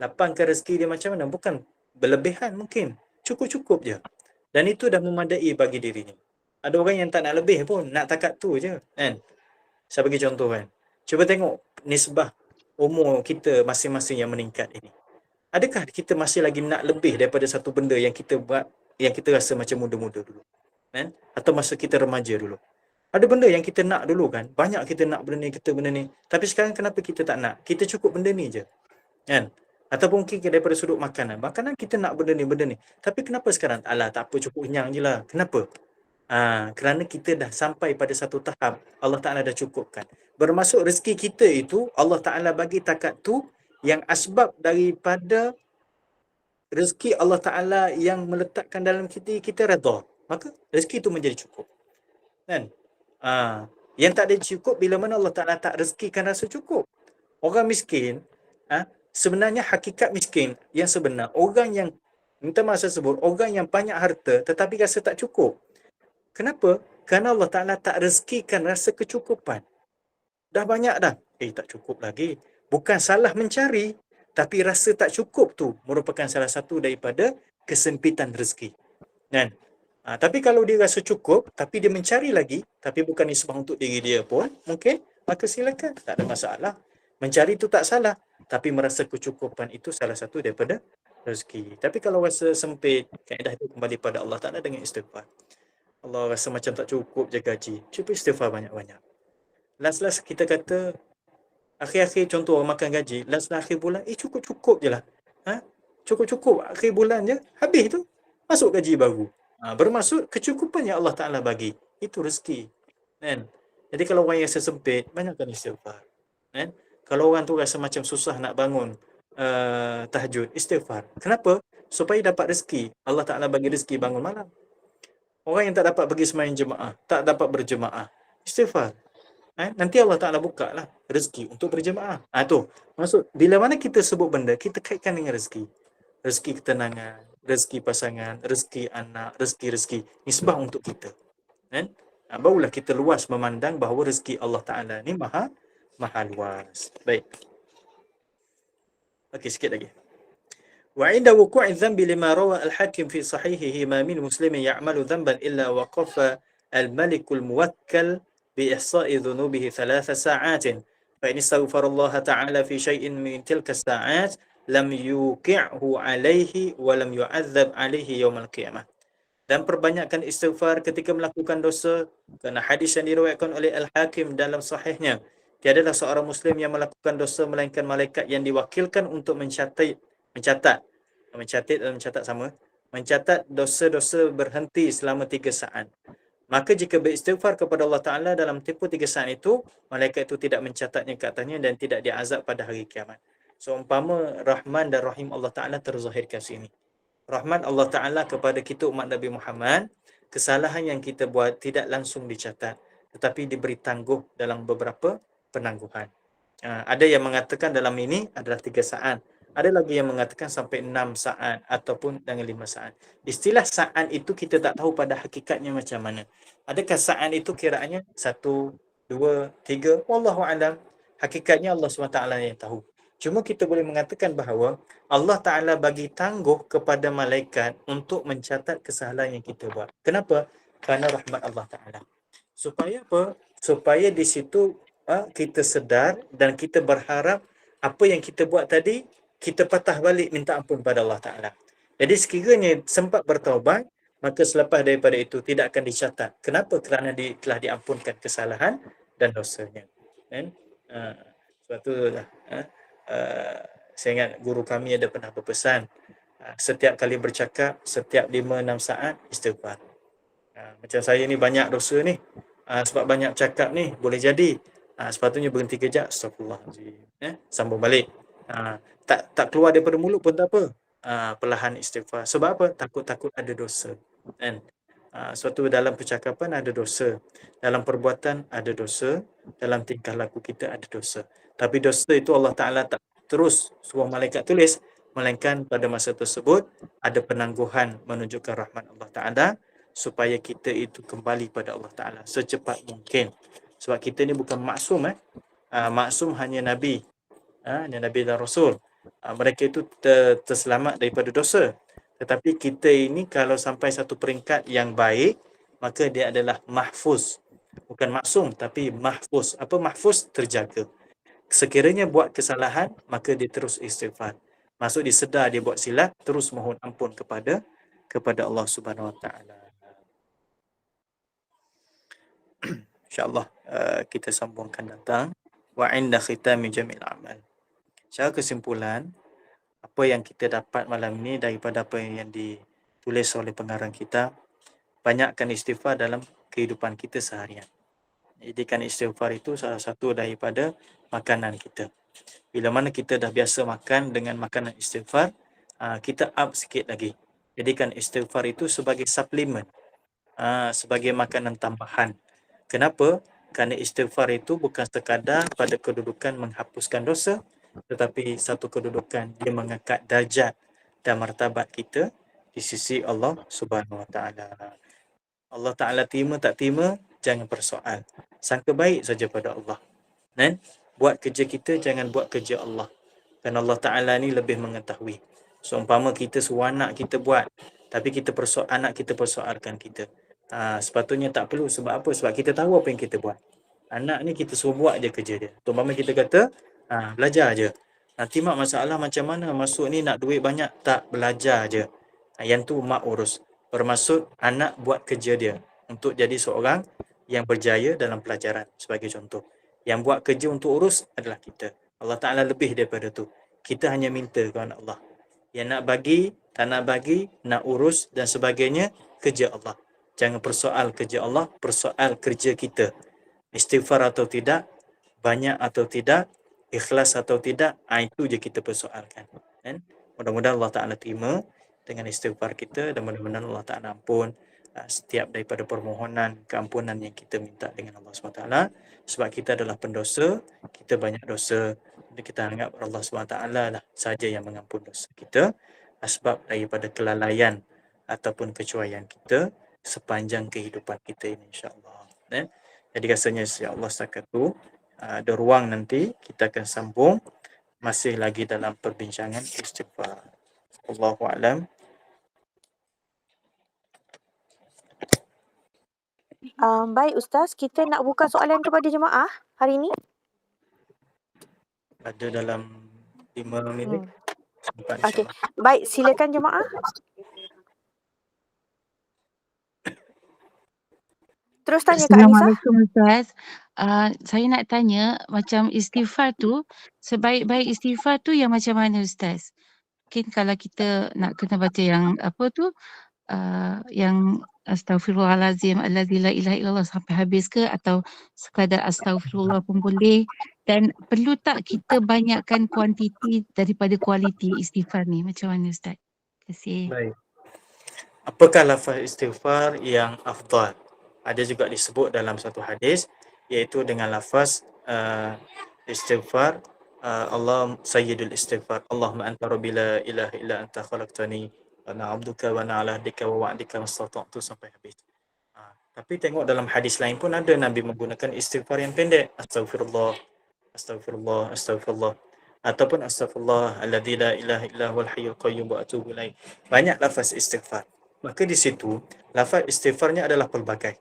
Lapangkan rezeki dia macam mana? Bukan berlebihan mungkin. Cukup-cukup je. Dan itu dah memadai bagi dirinya. Ada orang yang tak nak lebih pun. Nak takat tu je. Kan? Saya bagi contoh kan. Cuba tengok nisbah umur kita masing-masing yang meningkat ini. Adakah kita masih lagi nak lebih daripada satu benda yang kita buat, yang kita rasa macam muda-muda dulu? Kan? Atau masa kita remaja dulu? Ada benda yang kita nak dulu kan. Banyak kita nak benda ni. Tapi sekarang kenapa kita tak nak? Kita cukup benda ni je. Kan? Ataupun mungkin daripada sudut makanan. Makanan kita nak benda ni. Tapi kenapa sekarang? Alah, tak apa, cukup kenyang je lah. Kenapa? Kerana kita dah sampai pada satu tahap. Allah Ta'ala dah cukupkan. Bermaksud rezeki kita itu, Allah Ta'ala bagi takat tu, yang asbab daripada rezeki Allah Ta'ala yang meletakkan dalam kita redha. Maka rezeki itu menjadi cukup. Kan? Yang tak ada cukup bila mana Allah Ta'ala tak rezekikan rasa cukup. Orang miskin, sebenarnya hakikat miskin yang sebenar, orang yang, minta maaf saya sebut, orang yang banyak harta tetapi rasa tak cukup. Kenapa? Kerana Allah Ta'ala tak rezekikan rasa kecukupan. Dah banyak dah. Tak cukup lagi. Bukan salah mencari, tapi rasa tak cukup tu merupakan salah satu daripada kesempitan rezeki. Kan? Tapi kalau dia rasa cukup, tapi dia mencari lagi, tapi bukan nisbah untuk diri dia pun, mungkin, maka silakan, tak ada masalah. Mencari itu tak salah, tapi merasa kecukupan itu salah satu daripada rezeki. Tapi kalau rasa sempit, kaedah itu kembali pada Allah Ta'ala dengan istighfar. Allah rasa macam tak cukup je gaji, cuba istighfar banyak-banyak. Last kita kata, akhir-akhir contoh orang makan gaji, last akhir bulan, cukup-cukup je lah. Cukup-cukup akhir bulan je, habis tu, masuk gaji baru. Bermaksud kecukupan yang Allah Ta'ala bagi. Itu rezeki. Kan? Jadi kalau orang yang rasa sempit, banyakkan istighfar. Kan? Kalau orang tu rasa macam susah nak bangun tahajud, istighfar. Kenapa? Supaya dapat rezeki. Allah Ta'ala bagi rezeki bangun malam. Orang yang tak dapat pergi sembahyang jemaah, tak dapat berjemaah, istighfar. Nanti Allah Ta'ala buka lah rezeki untuk berjemaah. Tu. Maksud, bila mana kita sebut benda, kita kaitkan dengan rezeki. Rezeki ketenangan, rezeki pasangan, rezeki anak, rezeki. Nisbah untuk kita. Kan? Barulah kita luas memandang bahawa rezeki Allah Ta'ala ni maha luas. Baik. Okey, sikit lagi. Wa 'inda wuqu'i dhanbi lima rawa al-hakim fi sahihihi ma min muslimin ya'malu dhanban illa waqafa al-malikul muwakkal بإحصاء ذنوبه 3 ساعات فإن استغفر الله تعالى في شيء من تلك الساعات لم يوقعه عليه ولم يعذب عليه يوم القيامة. Dan perbanyakkan istighfar ketika melakukan dosa, kerana hadis yang diriwayatkan oleh Al-Hakim dalam sahihnya, tiadalah seorang muslim yang melakukan dosa melainkan malaikat yang diwakilkan untuk mencatat dosa-dosa berhenti selama 3 saat. Maka jika beristighfar kepada Allah Ta'ala dalam tempoh 3 saat itu, malaikat itu tidak mencatatnya ke atasnya dan tidak diazab pada hari kiamat. So, umpama Rahman dan Rahim Allah Ta'ala terzahirkan sini. Rahman Allah Ta'ala kepada kita umat Nabi Muhammad, kesalahan yang kita buat tidak langsung dicatat, tetapi diberi tangguh dalam beberapa penangguhan. Ada yang mengatakan dalam ini adalah 3 saat. Ada lagi yang mengatakan sampai 6 saat ataupun dengan 5 saat. Istilah saat itu kita tak tahu pada hakikatnya macam mana. Adakah saat itu kiraannya 1, 2, 3? Wallahu alam. Hakikatnya Allah SWT yang tahu. Cuma kita boleh mengatakan bahawa Allah Ta'ala bagi tangguh kepada malaikat untuk mencatat kesalahan yang kita buat. Kenapa? Kerana rahmat Allah Ta'ala. Supaya apa? Supaya di situ kita sedar dan kita berharap apa yang kita buat tadi, kita patah balik minta ampun pada Allah Ta'ala. Jadi sekiranya sempat bertaubat, maka selepas daripada itu tidak akan dicatat. Kenapa? Kerana telah diampunkan kesalahan dan dosanya. Kan? Sebab tu lah. Saya ingat guru kami ada pernah berpesan, setiap kali bercakap, setiap 5-6 saat istighfar. Macam saya ni banyak dosa ni, sebab banyak cakap ni, boleh jadi sepatutnya berhenti kejap, astagfirullahaladzim, sambung balik. Tak keluar daripada mulut pun tak apa, perlahan istighfar. Sebab apa? Takut-takut ada dosa, kan? Sebab tu dalam percakapan ada dosa, dalam perbuatan ada dosa, dalam tingkah laku kita ada dosa. Tapi dosa itu Allah Ta'ala tak terus suruh malaikat tulis, melainkan pada masa tersebut ada penangguhan menunjukkan rahmat Allah Ta'ala supaya kita itu kembali pada Allah Ta'ala secepat mungkin. Sebab kita ni bukan maksum. Maksum hanya Nabi, hanya Nabi dan Rasul. Mereka itu terselamat daripada dosa. Tetapi kita ini kalau sampai satu peringkat yang baik, maka dia adalah mahfuz. Bukan maksum, tapi mahfuz. Apa mahfuz? Terjaga. Sekiranya buat kesalahan, maka dia terus istighfar. Maksud dia sedar dia buat silap, terus mohon ampun kepada Allah Subhanahu Wa Taala. InsyaAllah kita sambungkan datang. Wa inda khitami jamil amal. Secara kesimpulan, apa yang kita dapat malam ini daripada apa yang ditulis oleh pengarang kita, banyakkan istighfar dalam kehidupan kita seharian. Jadikan istighfar itu salah satu daripada makanan kita. Bila mana kita dah biasa makan dengan makanan istighfar, kita up sikit lagi. Jadikan istighfar itu sebagai suplemen, sebagai makanan tambahan. Kenapa? Kerana istighfar itu bukan sekadar pada kedudukan menghapuskan dosa, tetapi satu kedudukan dia mengangkat darjat dan martabat kita di sisi Allah Subhanahu Wa Taala. Allah Ta'ala terima tak terima, jangan persoal. Sangka baik saja pada Allah. Dan buat kerja kita, jangan buat kerja Allah. Dan Allah Ta'ala ni lebih mengetahui. Seumpama kita suruh anak kita buat, tapi anak kita persoalkan kita. Sepatutnya tak perlu. Sebab apa? Sebab kita tahu apa yang kita buat. Anak ni kita suruh buat je kerja dia. Seumpama kita kata, belajar je. Nanti mak masalah macam mana? Masuk ni nak duit banyak. Tak, belajar je. Yang tu mak urus. Bermaksud anak buat kerja dia untuk jadi seorang yang berjaya dalam pelajaran sebagai contoh. Yang buat kerja untuk urus adalah kita. Allah Ta'ala lebih daripada tu. Kita hanya minta kepada Allah. Yang nak bagi, tak nak bagi, nak urus dan sebagainya, kerja Allah. Jangan persoal kerja Allah, persoal kerja kita. Istighfar atau tidak, banyak atau tidak, ikhlas atau tidak, itu je kita persoalkan. Dan mudah-mudahan Allah Ta'ala terima dengan istighfar kita dan mudah-mudahan Allah Ta'ala ampun setiap daripada permohonan keampunan yang kita minta dengan Allah SWT. Sebab kita adalah pendosa, kita banyak dosa, jadi kita anggap Allah SWT lah saja yang mengampun dosa kita sebab daripada kelalaian ataupun kecuaian kita sepanjang kehidupan kita ini, insyaAllah. Jadi rasanya insyaAllah setakat tu ada ruang nanti kita akan sambung masih lagi dalam perbincangan istighfar. Allahu a'lam. Baik Ustaz, kita nak buka soalan kepada jemaah hari ini. Ada dalam 5 minit. Okey. Baik, silakan jemaah. Terus tanya Kak Anissa. Assalamualaikum Ustaz. Saya nak tanya macam istighfar tu, sebaik-baik istighfar tu yang macam mana Ustaz? Mungkin kalau kita nak kena baca yang apa tu, yang astaghfirullahalazim allazi la ilaha illallah sampai habis ke, atau sekadar astaghfirullah pun boleh, dan perlu tak kita banyakkan kuantiti daripada kualiti istighfar ni? Macam mana Ustaz? Terima kasih. Baik. apakah lafaz istighfar yang afdal? Ada juga disebut dalam satu hadis, iaitu dengan lafaz istighfar, Allah sayyidul istighfar, Allahumma anta rabbi la ilaha illa anta khalaqtani wa ana 'abduka wa ana 'ala ahdika wa wa'dika mastata'tu sampai habis. Tapi tengok dalam hadis lain pun ada Nabi menggunakan istighfar yang pendek, astaghfirullah, astaghfirullah, astaghfirullah, ataupun astaghfirullah alladzi la ilaha illa huwal hayyul qayyum wa atubu ilaih. Banyak lafaz istighfar. Maka di situ lafaz istighfarnya adalah pelbagai.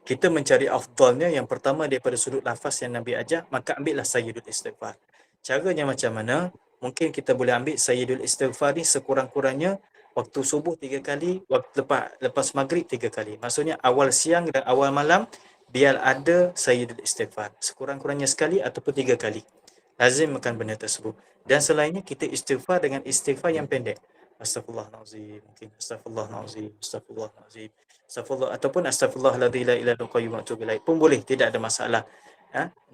Kita mencari afdalnya, yang pertama daripada sudut lafaz yang Nabi ajar, maka ambillah sayyidul istighfar. Caranya macam mana? Mungkin kita boleh ambil sayyidul istighfar ni sekurang-kurangnya waktu subuh 3 kali, waktu lepas maghrib 3 kali. Maksudnya awal siang dan awal malam biar ada sayyidul istighfar. Sekurang-kurangnya sekali ataupun 3 kali. Lazimkan benda tersebut. Dan selainnya kita istighfar dengan istighfar yang pendek. Astaghfirullahalazim, mungkin astaghfirullahalazim, astaghfirullahalazim, astaghfirullah, ataupun astaghfirullahalladzi la ilaha illa huwa wa atubu ilaih pun boleh, tidak ada masalah.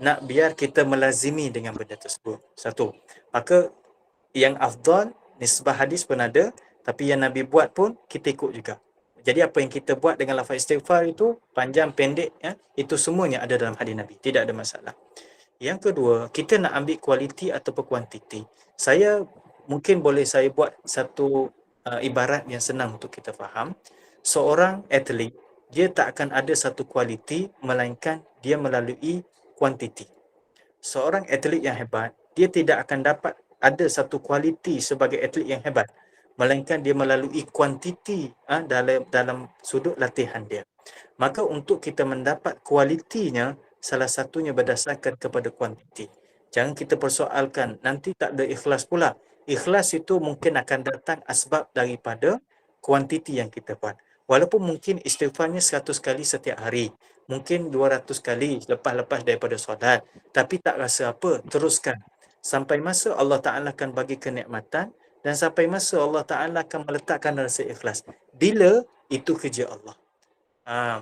Nak biar kita melazimi dengan benda tersebut. Satu. Maka yang afdal, nisbah hadis pun ada, tapi yang Nabi buat pun kita ikut juga. Jadi apa yang kita buat dengan lafaz istighfar itu, panjang, pendek, itu semuanya ada dalam hadis Nabi. Tidak ada masalah. Yang kedua, kita nak ambil kualiti ataupun kuantiti. Mungkin boleh saya buat satu ibarat yang senang untuk kita faham. Seorang atlet, dia tak akan ada satu kualiti melainkan dia melalui kuantiti. Seorang atlet yang hebat, dia tidak akan dapat ada satu kualiti sebagai atlet yang hebat melainkan dia melalui kuantiti dalam sudut latihan dia. Maka untuk kita mendapat kualitinya, salah satunya berdasarkan kepada kuantiti. Jangan kita persoalkan nanti tak ada ikhlas pula. Ikhlas itu mungkin akan datang asbab daripada kuantiti yang kita buat. Walaupun mungkin istighfarnya 100 kali setiap hari, mungkin 200 kali lepas-lepas daripada solat, tapi tak rasa apa, teruskan. Sampai masa Allah Ta'ala akan bagi kenikmatan, dan sampai masa Allah Ta'ala akan meletakkan rasa ikhlas. Bila itu kerja Allah.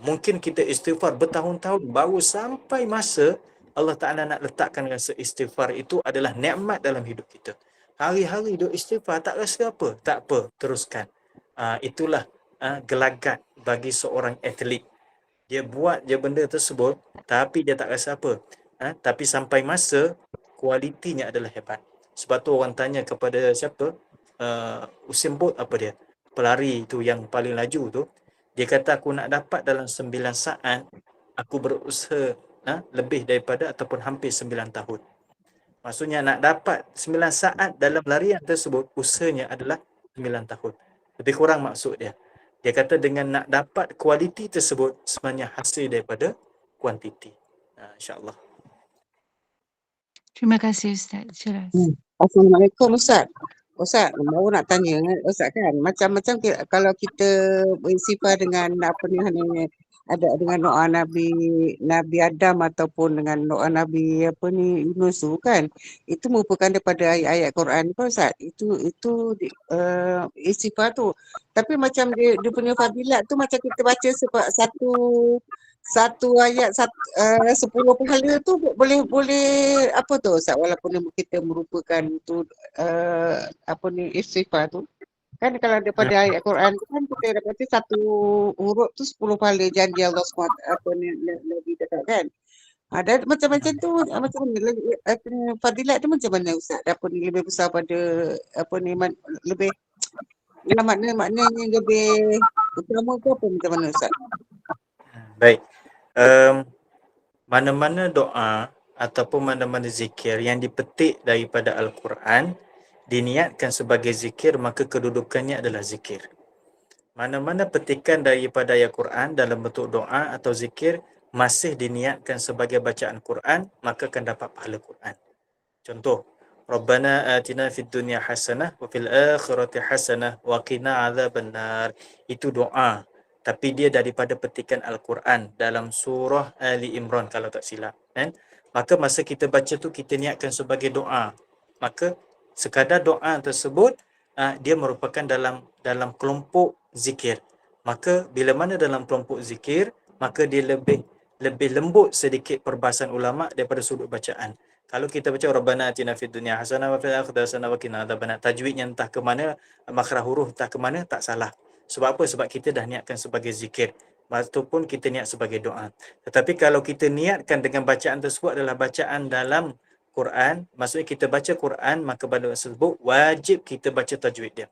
Mungkin kita istighfar bertahun-tahun, baru sampai masa Allah Ta'ala nak letakkan rasa istighfar itu adalah nikmat dalam hidup kita. Hari-hari duk istighfar, tak rasa apa? Tak apa, teruskan. Itulah gelagat bagi seorang atlet. Dia buat je benda tersebut, tapi dia tak rasa apa. Tapi sampai masa, kualitinya adalah hebat. Sebab tu orang tanya kepada siapa? Usain Bolt apa dia? Pelari tu yang paling laju tu. Dia kata aku nak dapat dalam 9 saat, aku berusaha lebih daripada ataupun hampir 9 tahun. Maksudnya nak dapat 9 saat dalam larian tersebut, usahanya adalah 9 tahun. Lebih kurang maksud dia. Dia kata dengan nak dapat kualiti tersebut, sebenarnya hasil daripada kuantiti. InsyaAllah. Terima kasih Ustaz. Jelas. Assalamualaikum Ustaz. Ustaz, baru nak tanya Ustaz kan, macam-macam kalau kita bersifat dengan apa ni, ada dengan doa Nabi Adam ataupun dengan doa Nabi Yunus tu kan, itu merupakan daripada ayat-ayat Quran kan Ustaz. Itu istighfar tu. Tapi macam dia punya fadilat tu, macam kita baca satu ayat 10 pahala tu boleh apa tu Ustaz, walaupun kita merupakan tu istighfar tu kan, kalau daripada ayat Quran tu kan kita dapati satu huruf tu 10 pahala janji Allah SWT Nabi cakap kan. Ada macam-macam tu, macam mana fadilat tu macam mana Ustaz, lebih besar pada lebih maknanya lebih utama ke apa, macam mana Ustaz? Baik. Mana-mana doa ataupun mana-mana zikir yang dipetik daripada Al-Quran, diniatkan sebagai zikir, maka kedudukannya adalah zikir. Mana-mana petikan daripada ayat Quran dalam bentuk doa atau zikir masih diniatkan sebagai bacaan Quran, maka akan dapat pahala Quran. Contoh, Rabbana atina fid dunya hasanah wa fil akhirati hasanah wa qina adzabannar. Itu doa, tapi dia daripada petikan Al-Quran dalam surah Ali Imran kalau tak silap, kan? Maka masa kita baca tu kita niatkan sebagai doa, maka sekadar doa tersebut dia merupakan dalam kelompok zikir. Maka bila mana dalam kelompok zikir, maka dia lebih lembut sedikit perbahasan ulama daripada sudut bacaan. Kalau kita baca Rabbana atina fid dunya hasanah wa fil akhirati hasanah wa qina adzabannar, tajwidnya entah ke mana, makhraj huruf entah ke mana, tak salah. Sebab apa? Sebab kita dah niatkan sebagai zikir ataupun kita niat sebagai doa. Tetapi kalau kita niatkan dengan bacaan tersebut adalah bacaan dalam Quran, maksudnya kita baca Quran, maka pada tersebut wajib kita baca tajwid dia.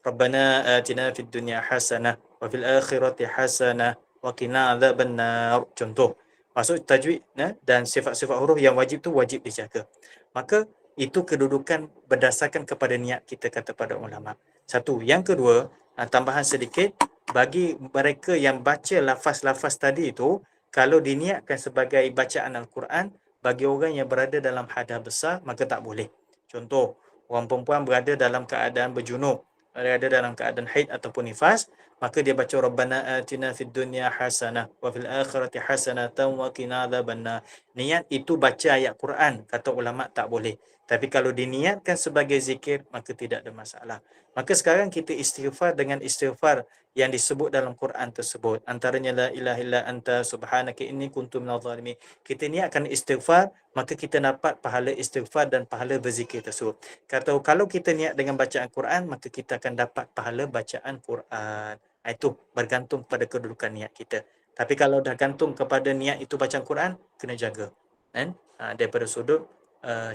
Rabbana atina fid dunya hasanah wa fil akhirati hasanah wa qina adzabannar. Contoh. Maksud tajwid dan sifat-sifat huruf yang wajib tu wajib dijaga. Maka itu kedudukan berdasarkan kepada niat kita, kata para ulama. Satu. Yang kedua, tambahan sedikit, bagi mereka yang baca lafaz-lafaz tadi itu, kalau diniatkan sebagai bacaan Al-Quran, bagi orang yang berada dalam hadas besar, maka tak boleh. Contoh, orang perempuan berada dalam keadaan berjunub, berada dalam keadaan haid ataupun nifas, maka dia baca Rabbana atina fid dunya hasanah wa fil akhirati hasanatan wa qina adzabannar. Niat itu baca ayat Quran, kata ulama tak boleh. Tapi kalau diniatkan sebagai zikir, maka tidak ada masalah. Maka sekarang kita istighfar dengan istighfar yang disebut dalam Quran tersebut. Antaranya la ilaha illa anta subhanaka inni kuntu minadh dhalimin. Kita niatkan istighfar, maka kita dapat pahala istighfar dan pahala berzikir tersebut. Kata kalau kita niat dengan bacaan Quran, maka kita akan dapat pahala bacaan Quran. Itu bergantung pada kedudukan niat kita. Tapi kalau dah gantung kepada niat itu bacaan Quran, kena jaga. Kan? Daripada sudut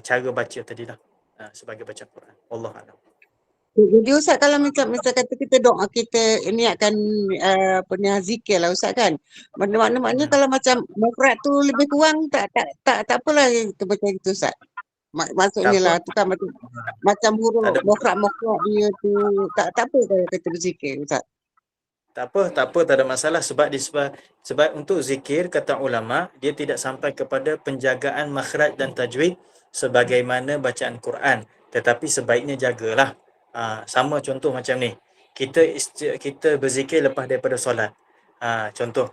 cara baca tadilah sebagai baca Quran. Wallahualam. Jadi Ustaz, kalau macam kata kita doa, kita niatkan apa ni, zikir lah Ustaz kan. Maknanya kalau macam mufrad tu lebih kurang tak apalah kita baca itu Ustaz. Maksudnya Tak lah apa. tu kan macam huruf Tak ada. mufrad dia tu tak apa kalau kita berzikir Ustaz. Tak ada masalah sebab untuk zikir kata ulama dia tidak sampai kepada penjagaan makhraj dan tajwid sebagaimana bacaan Quran, tetapi sebaiknya jagalah. Sama contoh macam ni. Kita berzikir lepas daripada solat. Contoh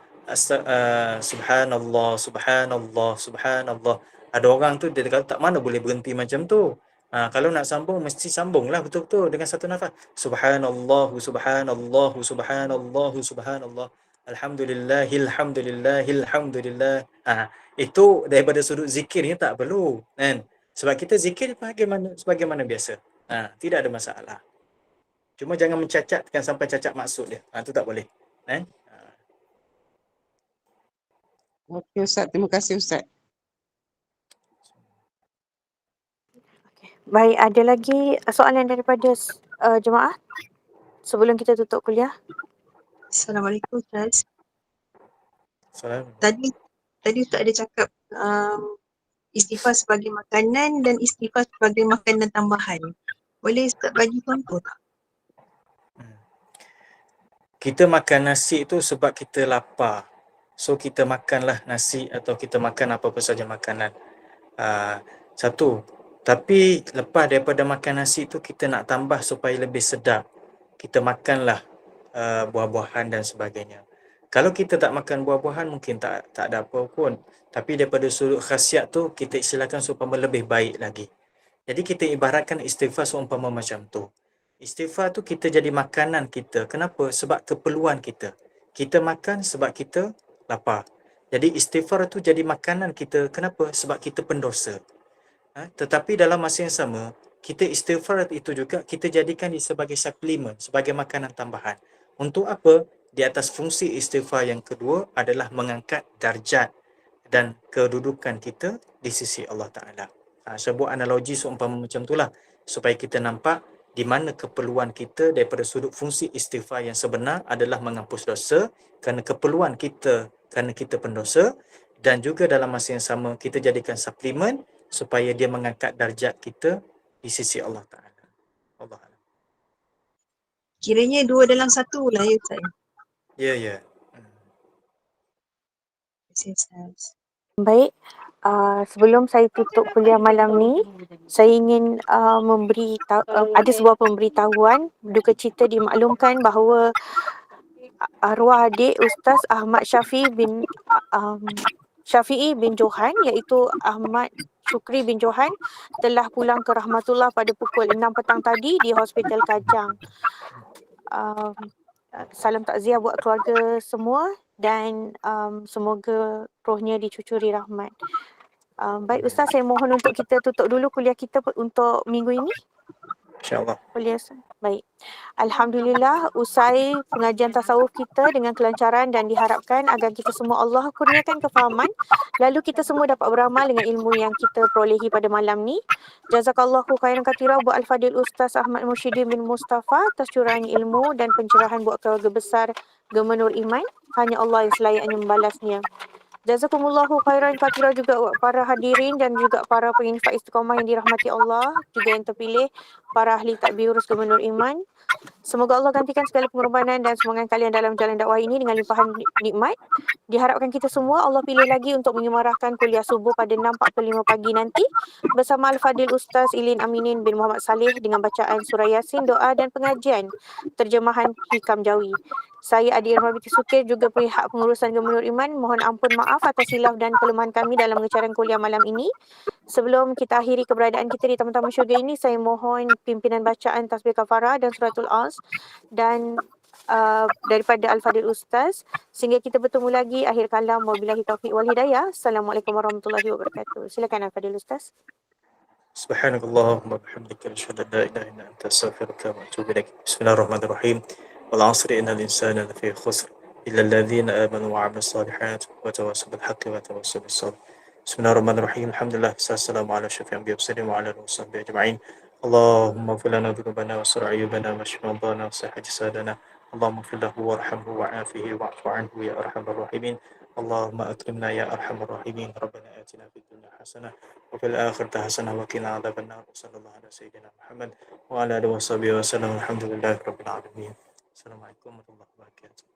subhanallah subhanallah subhanallah. Ada orang tu dia kata tak mana boleh berhenti macam tu. Kalau nak sambung mesti sambunglah betul-betul dengan satu nafas. Subhanallah subhanallah subhanallah subhanallah. Alhamdulillah. Itu daripada sudut zikir ni tak perlu kan. Sebab kita zikir sebagaimana biasa. Tidak ada masalah. Cuma jangan mencacatkan sampai cacat maksud dia. Itu tak boleh. Kan? Okey Ustaz, terima kasih Ustaz. Baik, ada lagi soalan daripada jemaah sebelum kita tutup kuliah? Assalamualaikum Ustaz. Salam. Tadi Ustaz ada cakap istighfar sebagai makanan dan istighfar sebagai makanan tambahan. Boleh Ustaz bagi contoh tak? Kita makan nasi itu sebab kita lapar. So kita makanlah nasi atau kita makan apa-apa saja makanan. Satu. Tapi lepas daripada makan nasi itu kita nak tambah supaya lebih sedap. Kita makanlah buah-buahan dan sebagainya. Kalau kita tak makan buah-buahan mungkin tak ada apa pun. Tapi daripada sudut khasiat tu kita istilahkan seumpama lebih baik lagi. Jadi kita ibaratkan istighfar seumpama macam tu. Istighfar tu kita jadi makanan kita. Kenapa? Sebab keperluan kita. Kita makan sebab kita lapar. Jadi istighfar tu jadi makanan kita. Kenapa? Sebab kita pendosa. Tetapi dalam masa yang sama, kita istighfar itu juga kita jadikan dia sebagai suplemen, sebagai makanan tambahan. Untuk apa? Di atas fungsi istighfar yang kedua adalah mengangkat darjat dan kedudukan kita di sisi Allah Ta'ala. Sebuah analogi seumpama macam itulah supaya kita nampak di mana keperluan kita daripada sudut fungsi istighfar yang sebenar adalah menghapus dosa kerana keperluan kita kerana kita pendosa, dan juga dalam masa yang sama kita jadikan suplemen supaya dia mengangkat darjat kita di sisi Allah Ta'ala. Allah Ta'ala. Kiranya dua dalam satu lah ya Ustaz. Ya. Terima kasih Ustaz. Baik, sebelum saya tutup kuliah malam ni, saya ingin ada sebuah pemberitahuan. Duka cita dimaklumkan bahawa arwah adik Ustaz Ahmad Syafi'i bin Johan, iaitu Ahmad Syukri bin Johan, telah pulang ke rahmatullah pada pukul 6 petang tadi di Hospital Kajang. Salam takziah buat keluarga semua dan semoga rohnya dicucuri rahmat. Baik Ustaz, saya mohon untuk kita tutup dulu kuliah kita untuk minggu ini. InsyaAllah. Boleh Ustaz? Baik. Alhamdulillah, usai pengajian tasawuf kita dengan kelancaran dan diharapkan agar kita semua Allah kurniakan kefahaman, lalu kita semua dapat beramal dengan ilmu yang kita perolehi pada malam ni. Jazakallahu khairan katsira buat Al-Fadil Ustaz Ahmad Mushidin bin Mustafa atas curahan ilmu dan pencerahan buat keluarga besar Gemenur Iman. Hanya Allah yang selayaknya membalasnya. Jazakumullahu khairan katsira juga buat para hadirin dan juga para penginfak istiqamah yang dirahmati Allah, juga yang terpilih, para ahli takbir urus Gemenur Iman. Semoga Allah gantikan segala pengorbanan dan semangat kalian dalam jalan dakwah ini dengan limpahan nikmat. Diharapkan kita semua Allah pilih lagi untuk menyemarahkan kuliah subuh pada 6.45 pagi nanti bersama Al-Fadil Ustaz Ilin Aminin bin Muhammad Saleh dengan bacaan surah Yasin, doa dan pengajian terjemahan Hikam Jawi. Saya Adi Irma binti Sukir, juga pihak pengurusan Gemenur Iman, mohon ampun maaf atas silap dan kelemahan kami dalam mengecaran kuliah malam ini. Sebelum kita akhiri keberadaan kita di taman-taman syurga ini, saya mohon pimpinan bacaan tasbih kafarah dan suratul As dan daripada Al-Fadil Ustaz sehingga kita bertemu lagi. Akhir kalam, wabillahi taufiq wal hidayah. Assalamualaikum warahmatullahi wabarakatuh. Silakan Al-Fadil Ustaz. سبحانك اللهم وبحمدك نشهد أن لا إله إلا أنت أستغفرك وأتوب إليك. بسم الله الرحمن الرحيم. والعصر إن الإنسان لفي خسر إلا الذين آمنوا وعملوا الصالحات وتواصوا بالحق وتواصوا بالصبر. بسم الله الرحمن الرحيم. الحمد لله والسلام على شفيع الأنبياء والمرسلين وعلى آله وصحبه أجمعين. اللهم اغفر لنا ذنوبنا واستر عيوبنا واشف مرضانا وصح جسادنا. اللهم اغفر له وارحمه وعافه واعف عنه يا أرحم الراحمين. اللهم أكرمنا يا أرحم الراحمين. ربنا آتنا في الدنيا حسنة وفي الآخرة حسنة وقنا عذاب النار. وصلى الله على سيدنا محمد وعلى آله وصحبه وسلم. الحمد لله رب العالمين. السلام عليكم ورحمة الله وبركاته.